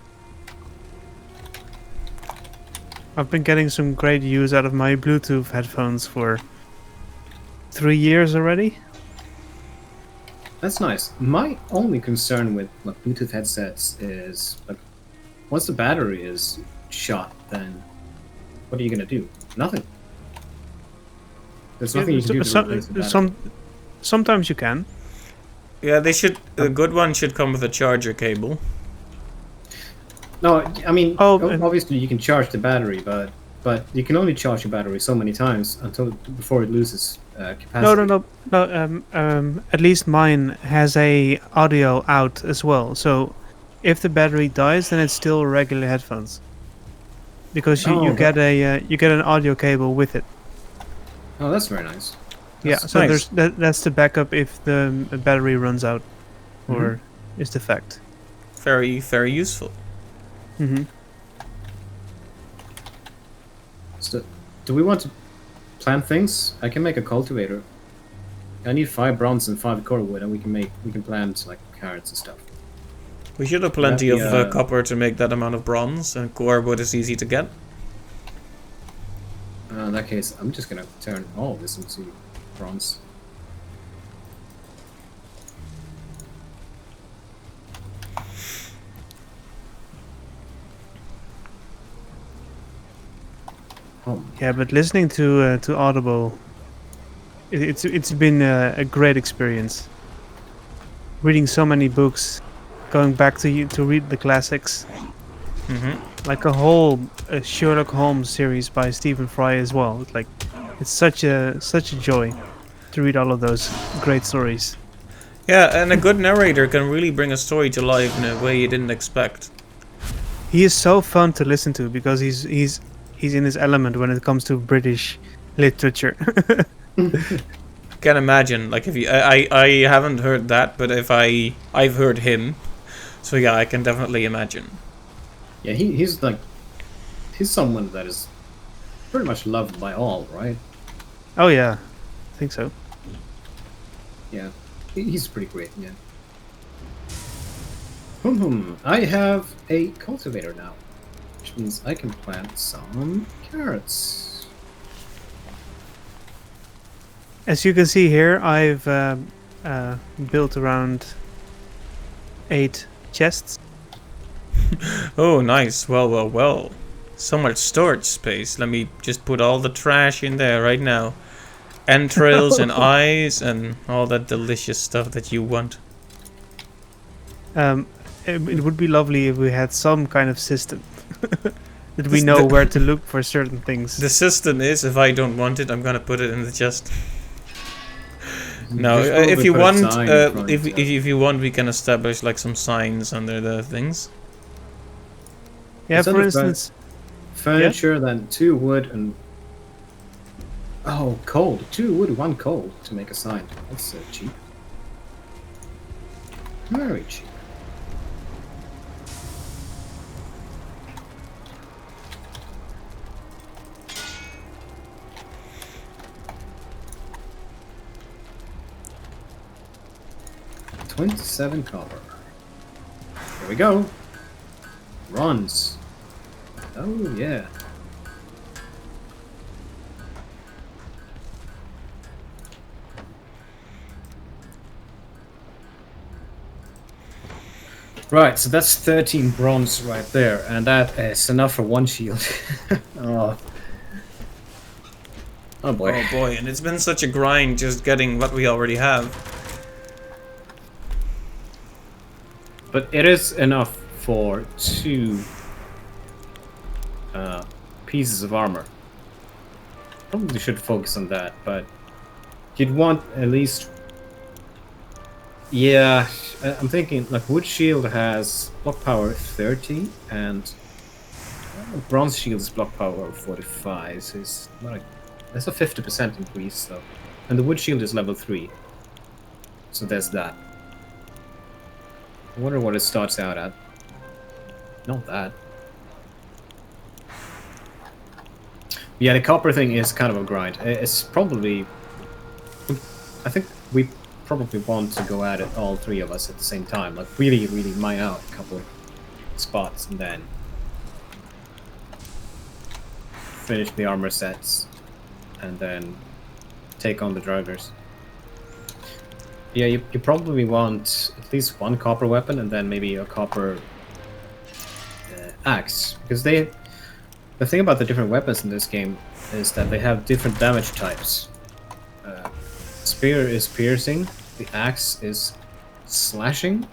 I've been getting some great use out of my Bluetooth headphones for 3 years already. That's nice. My only concern with like Bluetooth headsets is like once the battery is shot, then what are you gonna do? Nothing. There's nothing you can do to replace the battery. Sometimes you can. Yeah, they should. A good one should come with a charger cable. No, I mean, Oh, obviously you can charge the battery, but you can only charge the battery so many times before it loses capacity. No. At least mine has a audio out as well. So if the battery dies, then it's still regular headphones. Because you get an audio cable with it. Oh, that's very nice. Yeah, That's so nice. that's the backup if the battery runs out or is defect. Very, very useful. Mm-hmm. So, do we want to plant things? I can make a cultivator. I need 5 bronze and 5 core wood, and we can plant like carrots and stuff. We should have plenty of That'd be, copper to make that amount of bronze, and core wood is easy to get. In that case, I'm just gonna turn all of this into bronze. Oh, Yeah, but listening to Audible, it's been a great experience. Reading so many books, going back to read the classics, like a whole Sherlock Holmes series by Stephen Fry as well. It's such a joy to read all of those great stories. Yeah, and a good narrator can really bring a story to life in a way you didn't expect. He is so fun to listen to because he's in his element when it comes to British literature. Can't imagine, like if you, I haven't heard that, but if I've heard him, so yeah, I can definitely imagine. yeah, he's someone that is pretty much loved by all, right? Oh yeah, I think so. Yeah, he's pretty great. Yeah. I have a cultivator now, which means I can plant some carrots. As you can see here, I've built around 8 chests. Oh, nice. Well. So much storage space. Let me just put all the trash in there right now. Entrails and eyes and all that delicious stuff that you want. It would be lovely if we had some kind of system that we know where to look for certain things. The system is, if I don't want it, I'm gonna put it in the chest. No, Just probably if you put a want, sign in front, if you want, we can establish like some signs under the things. Yeah, Instead for of instance, furniture, then 2 wood and Oh, coal. 2 wood, 1 coal to make a sign. That's cheap. Very cheap. $27 copper. Here we go. Bronze. Oh yeah. Right, so that's 13 bronze right there, and that is enough for 1 shield. Oh. Oh boy. Oh boy, and it's been such a grind just getting what we already have. But it is enough for 2 pieces of armor. Probably should focus on that, but you'd want at least... Yeah, I'm thinking, like, wood shield has block power 30, and bronze shield's block power 45, so it's not a... That's a 50% increase, though. And the wood shield is level 3. So there's that. I wonder what it starts out at. Not that. Yeah, the copper thing is kind of a grind. It's probably... I think we probably want to go at it, all 3 of us, at the same time. Like, really, really mine out a couple of spots and then finish the armor sets and then take on the drivers. Yeah, you probably want at least 1 copper weapon and then maybe a copper axe. Because the thing about the different weapons in this game is that they have different damage types. Spear is piercing, the axe is slashing,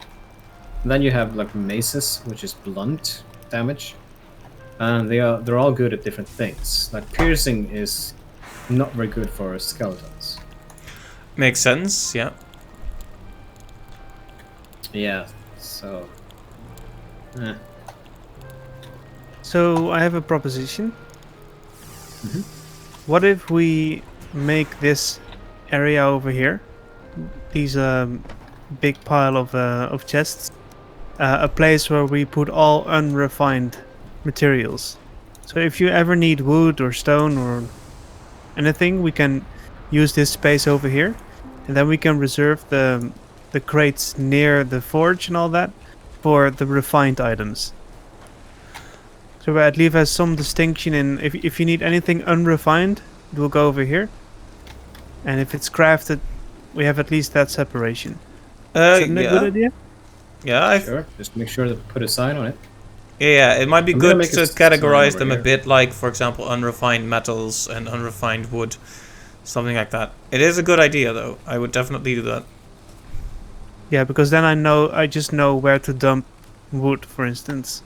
and then you have like maces, which is blunt damage, and they're all good at different things. Like piercing is not very good for skeletons. Makes sense, yeah. Yeah, so... So I have a proposition. Mhm. What if we make this area over here, these big pile of chests, a place where we put all unrefined materials? So if you ever need wood or stone or anything, we can use this space over here, and then we can reserve the crates near the forge and all that for the refined items. So at least has some distinction in if you need anything unrefined, it will go over here. And if it's crafted, we have at least that separation. Isn't that a good idea? Yeah, Sure, just make sure to put a sign on it. Yeah, it might be I'm gonna good make to a categorize sign them over a here. bit like, for example, unrefined metals and unrefined wood. Something like that. It is a good idea, though. I would definitely do that. Yeah, because then I just know where to dump wood, for instance.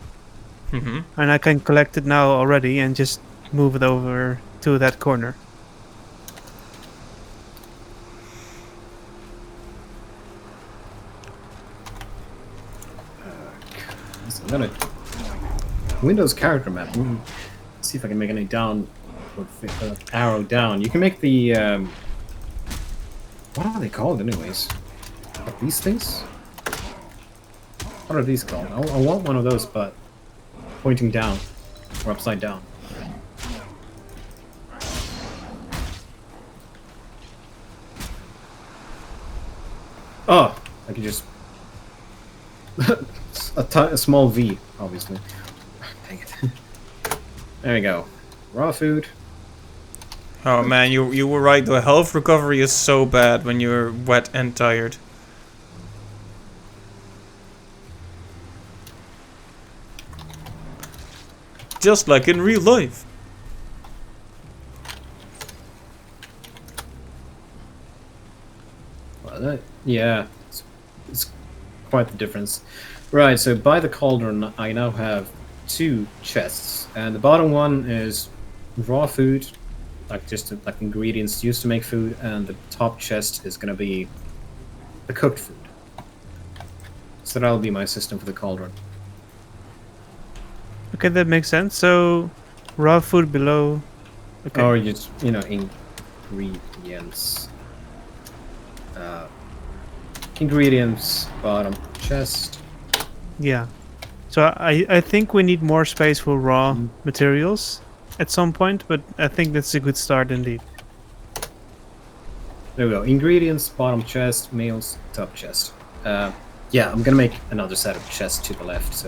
Mm-hmm. And I can collect it now already and just move it over to that corner. So I'm gonna... Windows character map. See if I can make any down... arrow down. You can make the... What are they called anyways? Like these things? What are these called? I want one of those, but pointing down. Or upside down. Oh! I can just... a small V, obviously. Dang it. There we go. Raw food. Oh man, you were right. The health recovery is so bad when you're wet and tired. Just like in real life. Well, yeah, it's quite the difference. Right, so by the cauldron, I now have 2 chests, and the bottom one is raw food, like just like ingredients used to make food, and the top chest is gonna be the cooked food. So that'll be my system for the cauldron. Okay, that makes sense. So raw food below. Okay. Or just, you know, ingredients. Ingredients, bottom chest. Yeah. So I think we need more space for raw Mm. materials at some point, but I think that's a good start indeed. There we go. Ingredients, bottom chest, meals, top chest. Yeah, I'm gonna make another set of chests to the left, so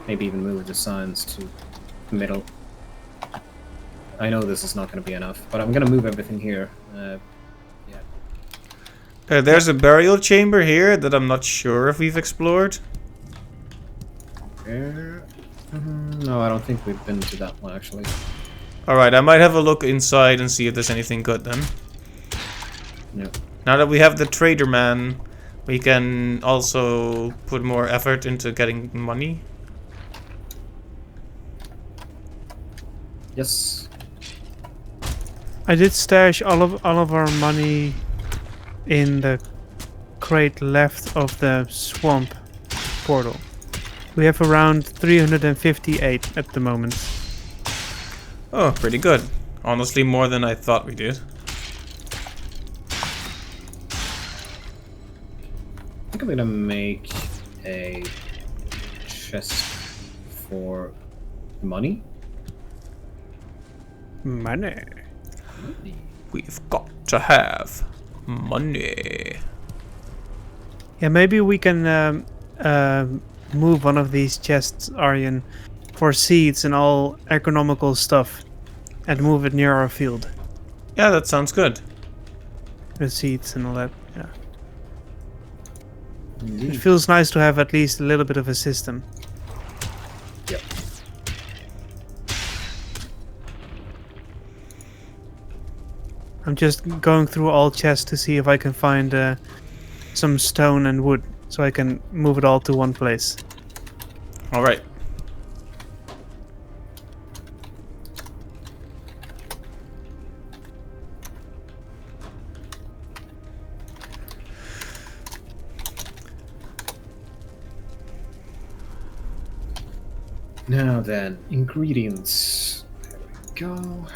maybe even move the signs to the middle. I know this is not gonna be enough, but I'm gonna move everything here. Yeah. There's a burial chamber here that I'm not sure if we've explored. No, I don't think we've been to that one actually. Alright, I might have a look inside and see if there's anything good then. No. Now that we have the trader man, we can also put more effort into getting money. Yes. I did stash all of our money in the crate left of the swamp portal. We have around 358 at the moment. Oh, pretty good. Honestly, more than I thought we did. I think I'm gonna make a chest for money. Money. We've got to have money. Yeah, maybe we can move one of these chests, Aryan, for seeds and all economical stuff, and move it near our field. Yeah, that sounds good. The seeds and all that. Yeah. It Indeed. feels nice to have at least a little bit of a system. Yep. I'm just going through all chests to see if I can find some stone and wood, so I can move it all to one place. Alright. Now then, ingredients. There we go.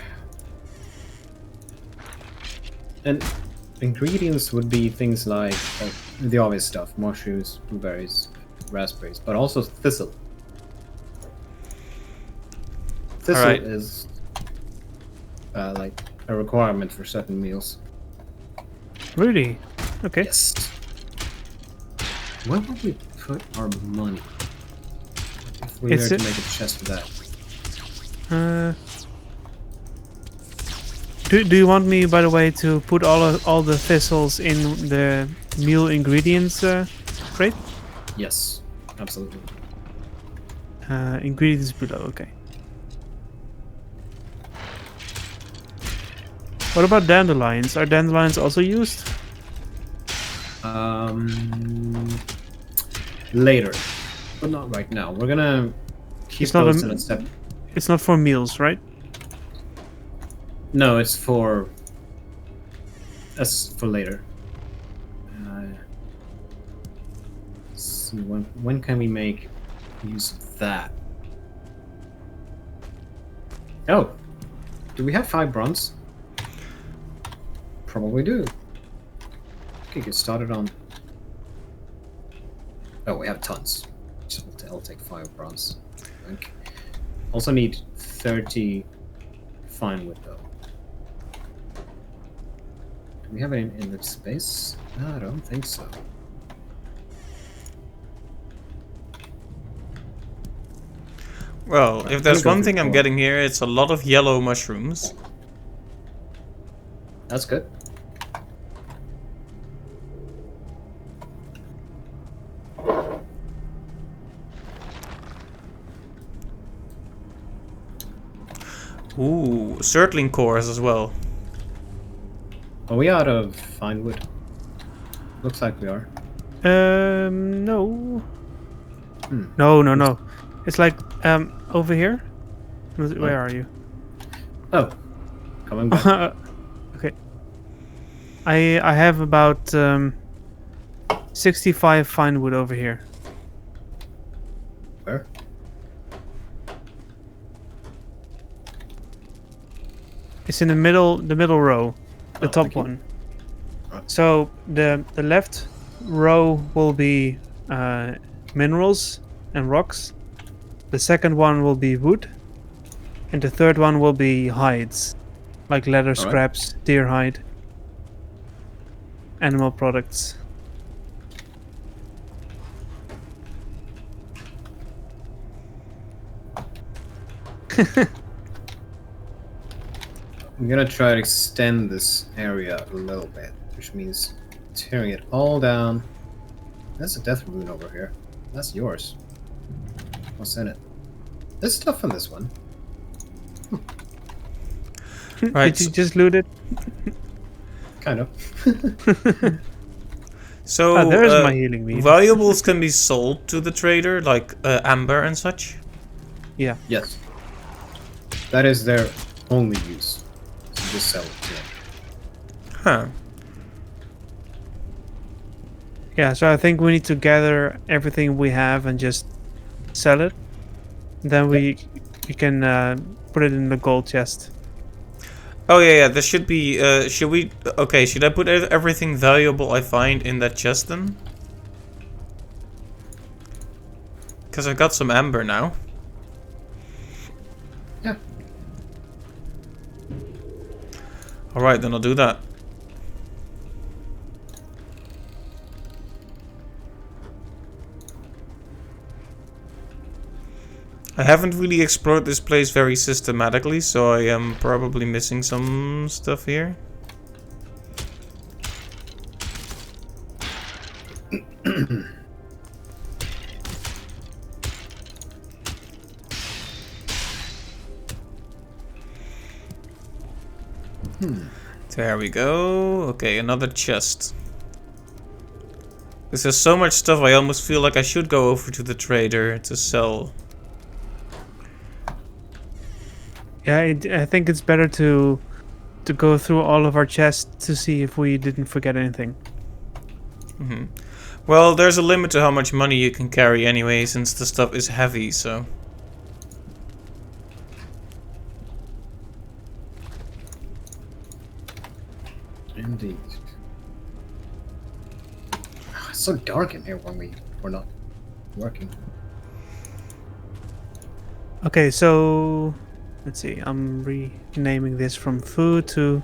And ingredients would be things like the obvious stuff: mushrooms, blueberries, raspberries, but also thistle. Thistle Alright. is like a requirement for certain meals. Really? Okay. Yes. Where would we put our money? If we were It's to a- make a chest for that. Do you want me, by the way, to put all the thistles in the meal ingredients crate? Yes, absolutely. Ingredients below. Okay. What about dandelions? Are dandelions also used? Later, but not right now. We're gonna keep It's not those a- in a step. It's not for meals, right? No, it's for later. Let's see, when can we make use of that? Oh, do we have 5 bronze? Probably do. Okay, get started on. Oh, we have tons. So I'll take 5 bronze. Okay. Also need 30 fine wood though. Do we have any in the space? No, I don't think so. Well, if there's go one through thing I'm four. getting here, it's a lot of yellow mushrooms. That's good. Ooh, circling cores as well. Are we out of fine wood? Looks like we are. No. Hmm. No. It's like over here. Where are you? Oh, coming back. Okay. I have about 65 fine wood over here. Where? It's in the middle row. The Oh, top thank you. one. Right. So the left row will be minerals and rocks. The second one will be wood, and the third one will be hides, like leather All right. scraps, deer hide, animal products. I'm gonna try to extend this area a little bit, which means tearing it all down. That's a death rune over here. That's yours. What's in it? There's stuff in this one. Right, Did you just loot it? Kind of. So, Oh, there's my healing meter. valuables can be sold to the trader, like amber and such. Yeah. Yes. That is their only use. So just sell it to them. Huh. Yeah, so I think we need to gather everything we have and just sell it. Then we can put it in the gold chest. Oh yeah, there should be. Should we? Okay, should I put everything valuable I find in that chest then? Because I got some amber now. Yeah. All right, then I'll do that. I haven't really explored this place very systematically, so I am probably missing some stuff here. There we go. Okay, another chest. There's so much stuff, I almost feel like I should go over to the trader to sell. Yeah, I think it's better to go through all of our chests to see if we didn't forget anything. Well, there's a limit to how much money you can carry anyway, since the stuff is heavy, so... Indeed. It's so dark in here when we're not working. Okay, so let's see. I'm renaming this from food to...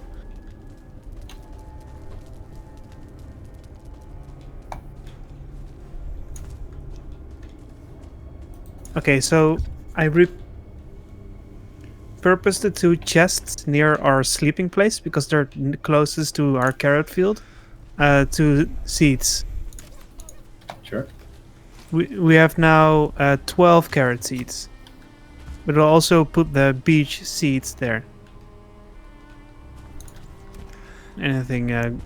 Okay, so I repurposed the two chests near our sleeping place because they're closest to our carrot field to seeds. Sure. We have now 12 carrot seeds. But we'll also put the beech seeds there. Anything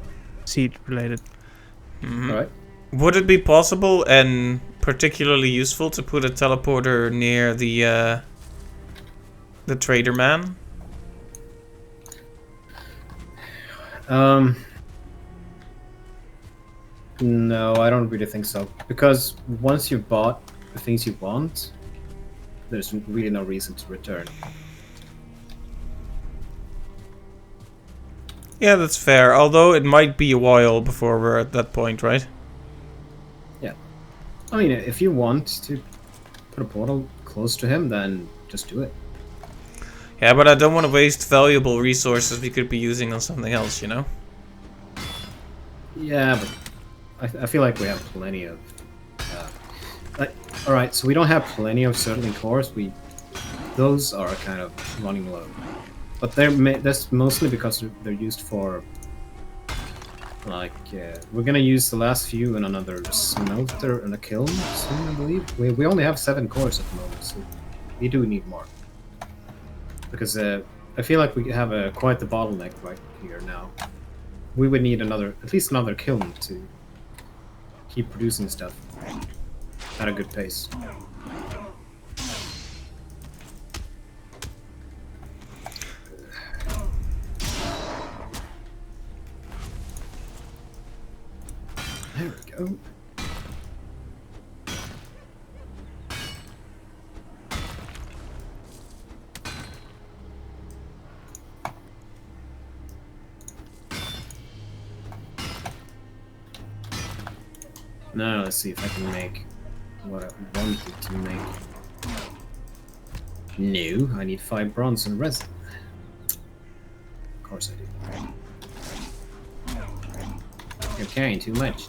seed related. Alright. Would it be possible and particularly useful to put a teleporter near the trader man? No, I don't really think so. Because once you've bought the things you want, there's really no reason to return. Yeah, that's fair. Although it might be a while before we're at that point, right? Yeah. I mean, if you want to put a portal close to him, then just do it. Yeah, but I don't want to waste valuable resources we could be using on something else, you know? Yeah, but I feel like we have plenty of... Alright, so we don't have plenty of certain cores. Those are kind of running low. But that's mostly because they're used for... Like, we're gonna use the last few in another smelter and a kiln soon, I believe. We only have 7 cores at the moment, so we do need more. Because I feel like we have quite the bottleneck right here now. We would need at least another kiln to keep producing stuff at a good pace. There we go. Now let's see if I can make what I wanted to make. No, I need 5 bronze and resin. Of course I do. You're carrying too much.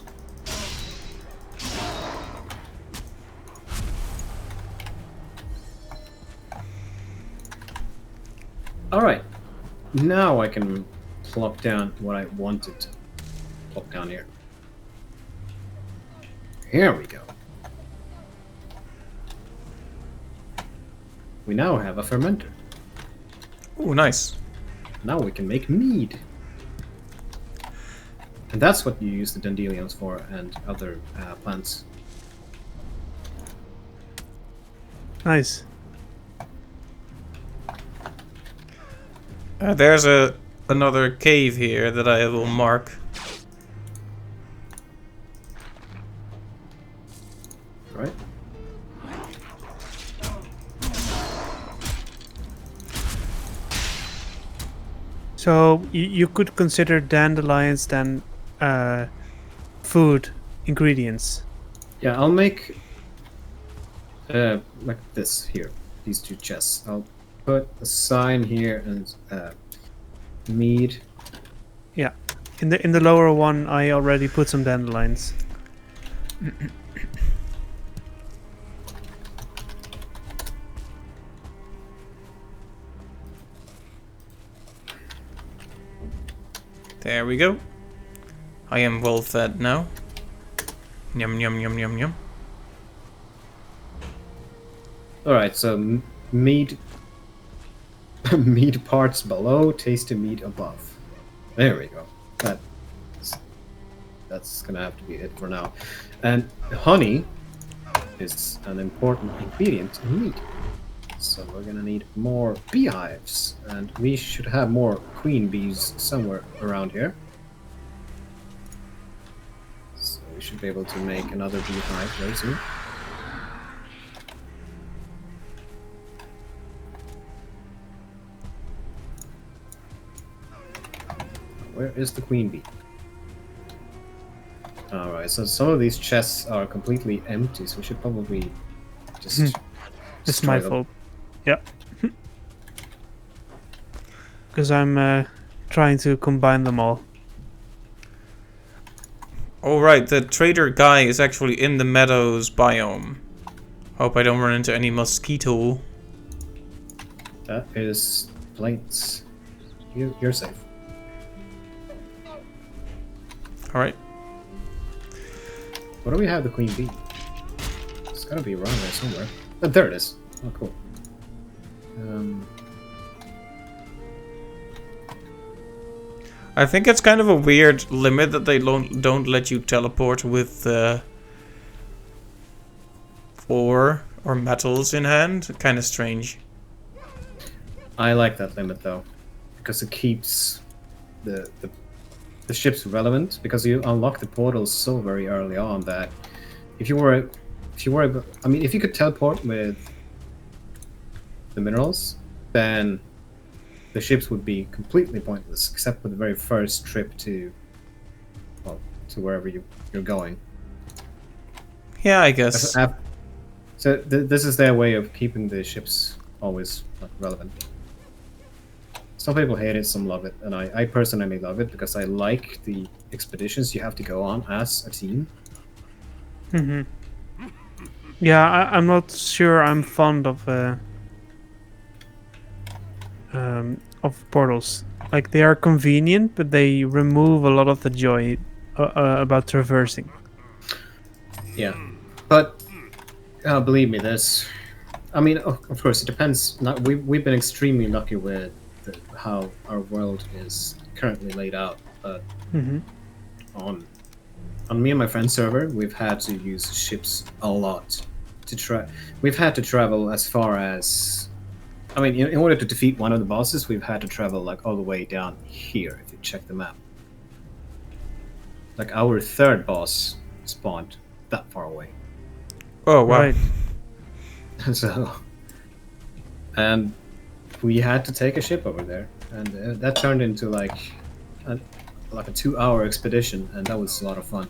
Alright. Now I can plop down what I wanted to plop down here. Here we go. We now have a fermenter. Ooh, nice. Now we can make mead. And that's what you use the dandelions for and other plants. Nice. There's another cave here that I will mark. Right? So you could consider dandelions then food ingredients. Yeah, I'll make like this here. These 2 chests. I'll put a sign here and mead. Yeah. In the lower one, I already put some dandelions. There we go. I am well fed now. Yum yum yum yum yum. Alright, so mead mead parts below, tasty mead above. There we go. That's gonna have to be it for now. And honey is an important ingredient in mead. So we're gonna need more beehives, and we should have more queen bees somewhere around here. So we should be able to make another beehive very soon. Where is the queen bee? Alright, so some of these chests are completely empty, so we should probably just It's destroy my them. fault. Yeah. Because I'm trying to combine them all. Alright, the trader guy is actually in the meadows biome. Hope I don't run into any mosquito. That is plates. You're safe. Alright. Where do we have the queen bee? It's gotta be around there somewhere. Oh, there it is. Oh, cool. I think it's kind of a weird limit that they don't let you teleport with ore or metals in hand. Kind of strange. I like that limit though, because it keeps the ships relevant. Because you unlock the portals so very early on that if you were I mean, if you could teleport with the minerals, then the ships would be completely pointless, except for the very first trip to, well, to wherever you're going. Yeah, I guess. So this is their way of keeping the ships always relevant. Some people hate it, some love it, and I personally love it because I like the expeditions you have to go on as a team. Mm-hmm. Yeah, I'm not sure I'm fond of portals. Like, they are convenient, but they remove a lot of the joy about traversing. Yeah, but believe me, there's. I mean, of course, it depends. We've been extremely lucky with how our world is currently laid out, but on me and my friend's server, we've had to use ships a lot to try. We've had to travel as far as. I mean, in order to defeat one of the bosses, we've had to travel like all the way down here. If you check the map, like our third boss spawned that far away. Oh, wow. Right. So, and we had to take a ship over there, and that turned into like a 2-hour expedition, and that was a lot of fun.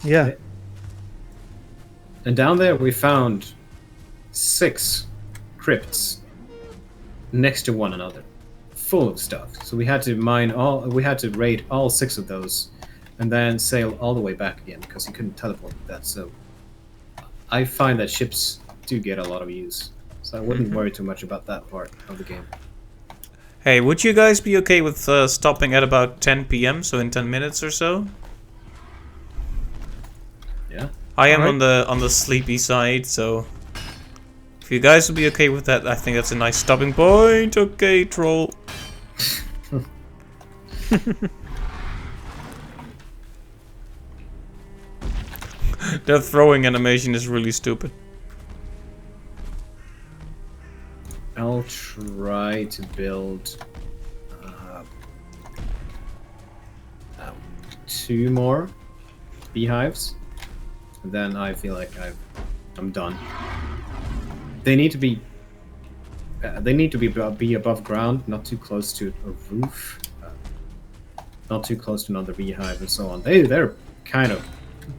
Yeah. And down there we found 6 crypts next to one another, full of stuff. So we had to raid all 6 of those, and then sail all the way back again because you couldn't teleport with that. So I find that ships do get a lot of use. So I wouldn't worry too much about that part of the game. Hey, would you guys be okay with stopping at about 10 p.m. so in 10 minutes or so? Yeah. I am Alright. on the sleepy side, so if you guys would be okay with that, I think that's a nice stopping point. Okay, troll. Their throwing animation is really stupid. I'll try to build 2 more beehives, and then I feel like I'm done. They need to be be above ground, not too close to a roof, not too close to another beehive, and so on. They're kind of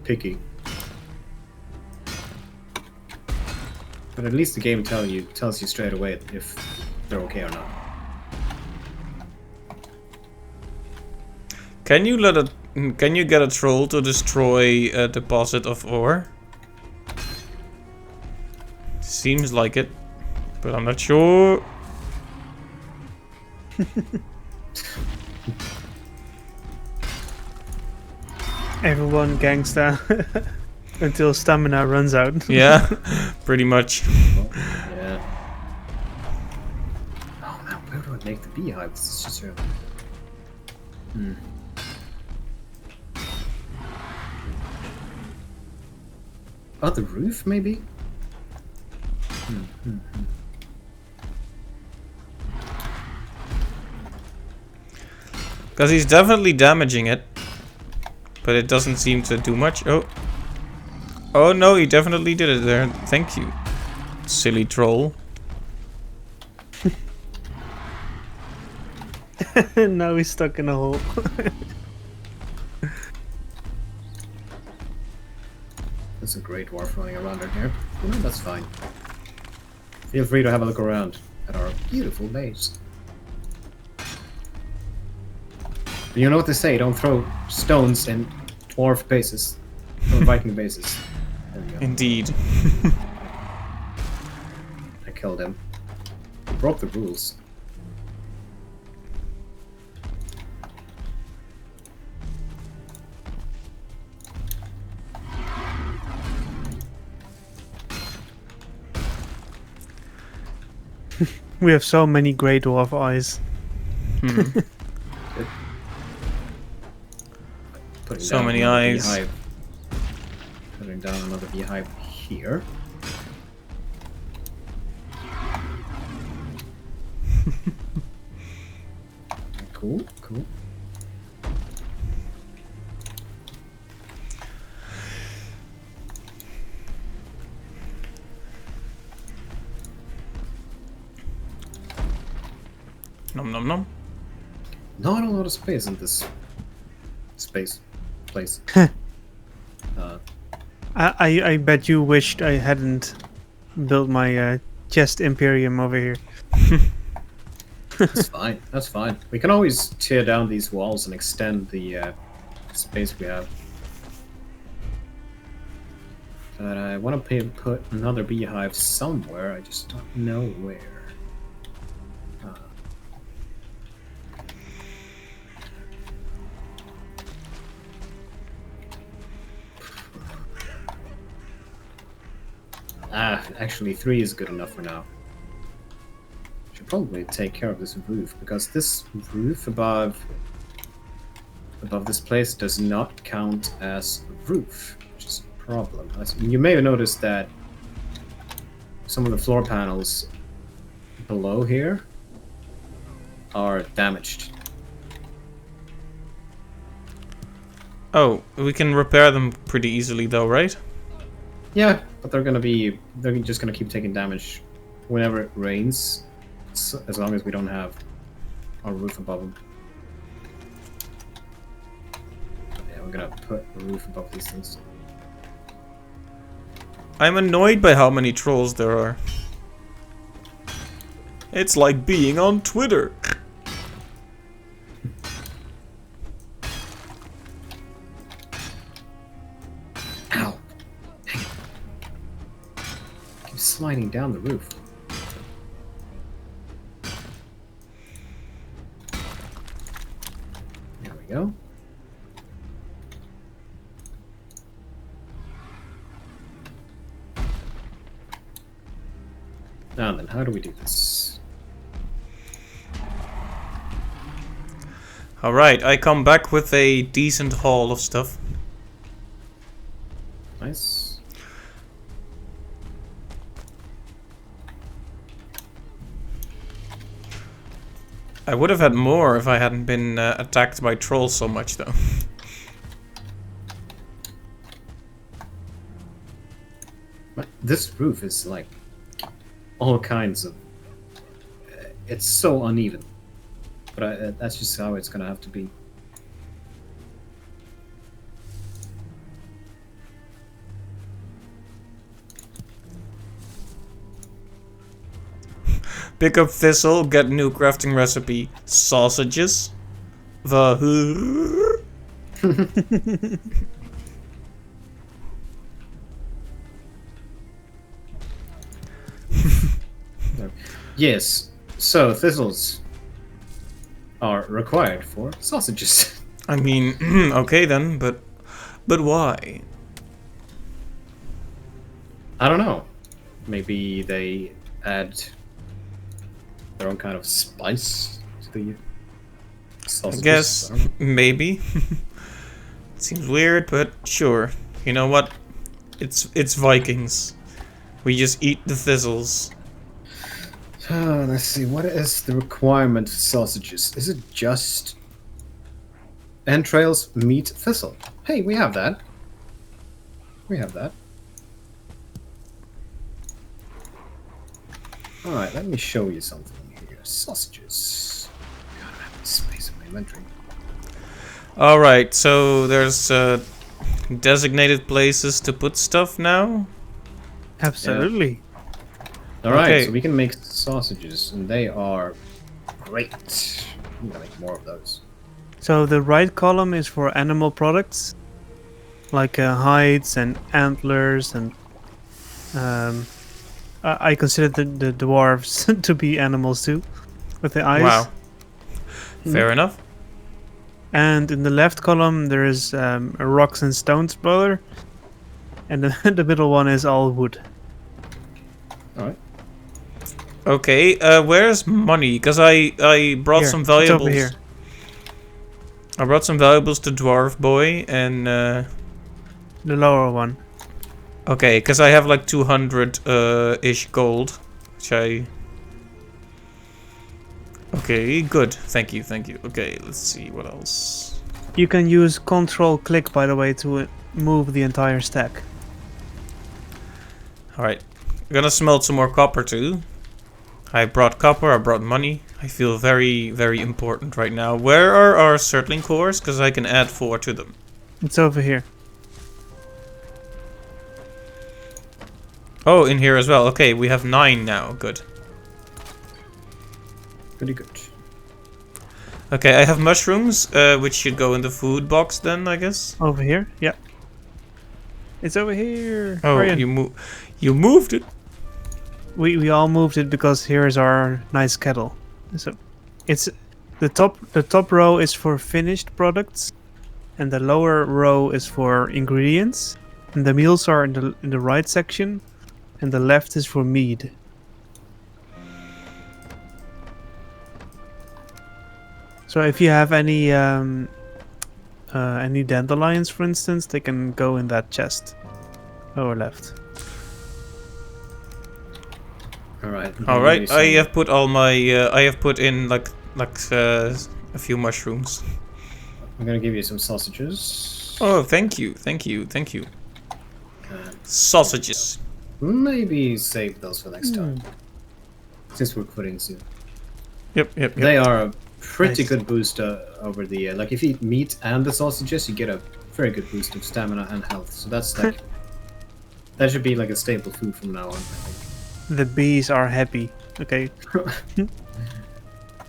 picky, but at least the game tells you straight away if they're okay or not. Can you get a troll to destroy a deposit of ore? Seems like it, but I'm not sure. Everyone gangsta until stamina runs out. Yeah, pretty much. Yeah. Oh man, where do I make the beehive? This is just Oh, the roof, maybe? Because he's definitely damaging it, but it doesn't seem to do much. Oh no, he definitely did it there. Thank you, silly troll. Now he's stuck in a hole. There's a great dwarf running around in here. You know, that's fine. Feel free to have a look around at our beautiful base. But you know what they say, don't throw stones in dwarf bases. Or Viking bases. There we go. Indeed. I killed him. Broke the rules. We have so many grey dwarf eyes. Putting So down many another eyes. beehive. Putting down another beehive here. Cool, cool. Nom nom nom. Not a lot of space in this place. I bet you wished I hadn't built my chest Imperium over here. That's fine. That's fine. We can always tear down these walls and extend the space we have. But I want to put another beehive somewhere. I just don't know where. Actually 3 is good enough for now. Should probably take care of this roof, because this roof above this place does not count as a roof, which is a problem. You may have noticed that some of the floor panels below here are damaged. Oh, we can repair them pretty easily though, right? Yeah, but they're just gonna keep taking damage whenever it rains, as long as we don't have our roof above them. Yeah, we're gonna put a roof above these things. I'm annoyed by how many trolls there are. It's like being on Twitter. Ow. Dang it. Keep sliding down the roof. There we go. Now then, how do we do this? Alright, I come back with a decent haul of stuff. Nice. I would have had more if I hadn't been attacked by trolls so much, though. But this roof is like all kinds of. It's so uneven, but that's just how it's gonna have to be. Pick up thistle, get new crafting recipe. Sausages. The Yes, so thistles are required for sausages. I mean, okay then, but why? I don't know. Maybe they add their own kind of spice to the sausages. I guess don't know. maybe. It seems weird, but sure. You know what? It's Vikings. We just eat the thistles. Let's see. What is the requirement for sausages? Is it just entrails, meat, thistle? Hey, we have that. We have that. All right, let me show you something here. Sausages. God, I don't have any space in my inventory. Alright, so there's designated places to put stuff now. Absolutely. All right, Okay. so we can make sausages, and they are great. I'm gonna make more of those. So the right column is for animal products, like hides and antlers, and I consider the dwarves to be animals too, with the eyes. Wow. Fair enough. And in the left column there is a rocks and stones brother, and the middle one is all wood. All right. Okay, where's money? Because I brought Here, some it's valuables. over here. I brought some valuables to Dwarf Boy, and The lower one. okay, because I have like 200 ish gold, which I. Okay, good. Thank you, thank you. Okay, let's see what else. You can use Control Click, by the way, to move the entire stack. All right, I'm gonna smelt some more copper too. I brought copper. I brought money. I feel very, very important right now. Where are our circling cores? Because I can add 4 to them. It's over here. Oh, in here as well. Okay, we have 9 now. Good. Pretty good. Okay, I have mushrooms, which should go in the food box then, I guess. Over here? Yeah. It's over here. Oh, Ryan. you moved it. We all moved it because here is our nice kettle. So it's the top row is for finished products, and the lower row is for ingredients. And the meals are in the right section, and the left is for mead. So if you have any dandelions, for instance, they can go in that chest, lower left. All right. All right, I have put all my. I have put in like a few mushrooms. I'm gonna give you some sausages. Oh, thank you, thank you, thank you. Sausages. Maybe save those for next time, since we're quitting soon. Yep. They are a pretty Nice. good boost over the like if you eat meat and the sausages, you get a very good boost of stamina and health. So that's like That should be like a staple food from now on, I think. The bees are happy. Okay.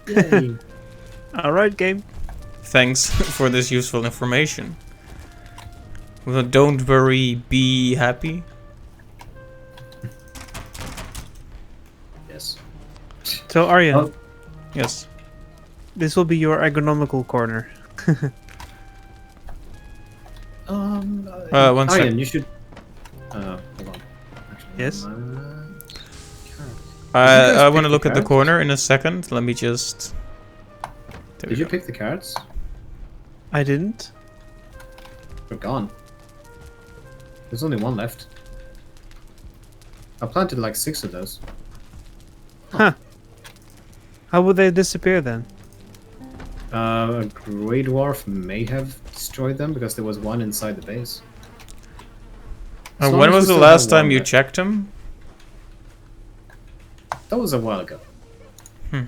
Yay. All right, game. Thanks for this useful information. Well, don't worry, be happy. Yes. So Aryan, Oh, Yes. this will be your ergonomical corner. One sec. Aryan, you should. Hold on. Actually, Yes? I want pick to the look at the carrots? corner in a second. Let me just. There we Did you go. pick the carrots? I didn't. They're gone. There's only one left. I planted like 6 of those. Huh. How would they disappear then? A Grey Dwarf may have destroyed them because there was one inside the base. As long When as was we the still last have time one you left. checked them? That was a while ago. Hmm.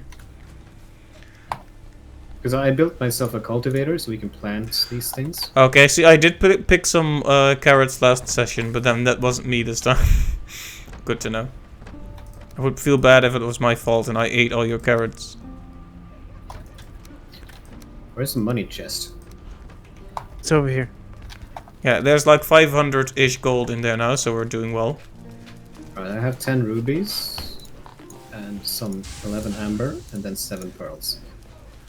Because I built myself a cultivator so we can plant these things. Okay, see, I did pick some carrots last session, but then that wasn't me this time. Good to know. I would feel bad if it was my fault and I ate all your carrots. Where's the money chest? It's over here. Yeah, there's like 500-ish gold in there now, so we're doing well. Alright, I have 10 rubies and some 11 amber and then 7 pearls.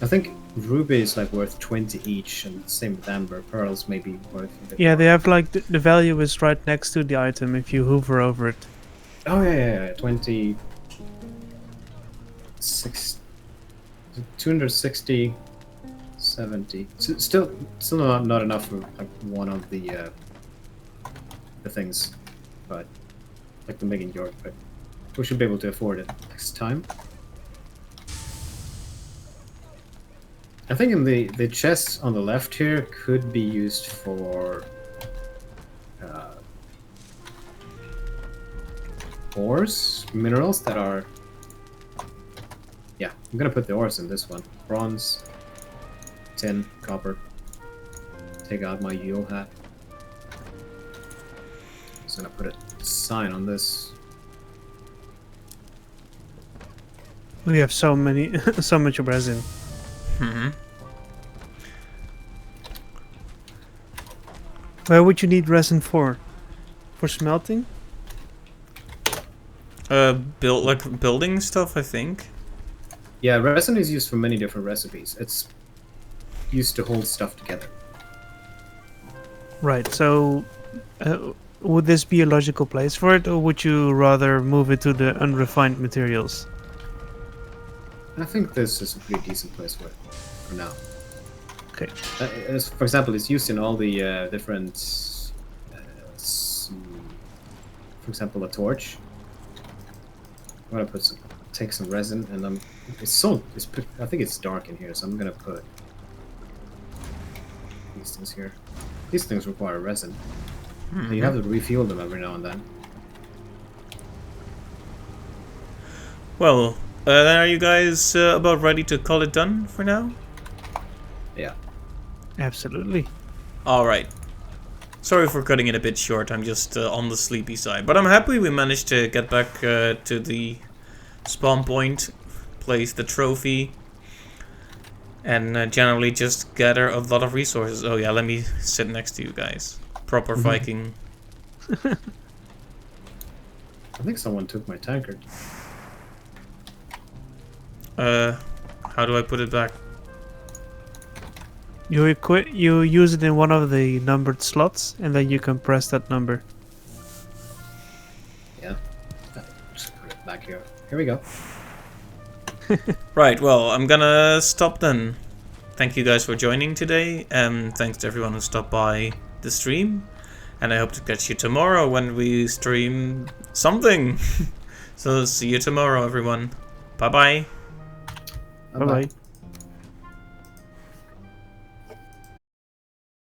I think ruby is like worth 20 each, and same with amber. Pearls may be worth a bit Yeah, more. they have like the value is right next to the item if you hover over it. Oh yeah, 20... 260... 70. Still not enough for like one of the things, but like the Megan York, but we should be able to afford it next time. I think in the chest on the left here could be used for ores, minerals that are. Yeah, I'm gonna put the ores in this one. Bronze, tin, copper. Take out my Yule hat. Just gonna put a sign on this. We have so many, so much resin. Where would you need resin for? For smelting? Building stuff, I think. Yeah, resin is used for many different recipes. It's used to hold stuff together. Right. So, would this be a logical place for it, or would you rather move it to the unrefined materials? I think this is a pretty decent place for it for now. Okay. For example, it's used in all the different. For example, a torch. I'm gonna take some resin, and I think it's dark in here, so I'm gonna put these things here. These things require resin. So you have to refuel them every now and then. Well, then are you guys about ready to call it done for now? Yeah. Absolutely. Alright. Sorry for cutting it a bit short, I'm just on the sleepy side. But I'm happy we managed to get back to the spawn point, place the trophy, and generally just gather a lot of resources. Oh yeah, let me sit next to you guys. Proper Viking. I think someone took my tankard. How do I put it back? You use it in one of the numbered slots, and then you can press that number. Yeah. Just put it back here. Here we go. Right, well, I'm gonna stop then. Thank you guys for joining today, and thanks to everyone who stopped by the stream. And I hope to catch you tomorrow when we stream something. So see you tomorrow, everyone. Bye-bye. Bye bye.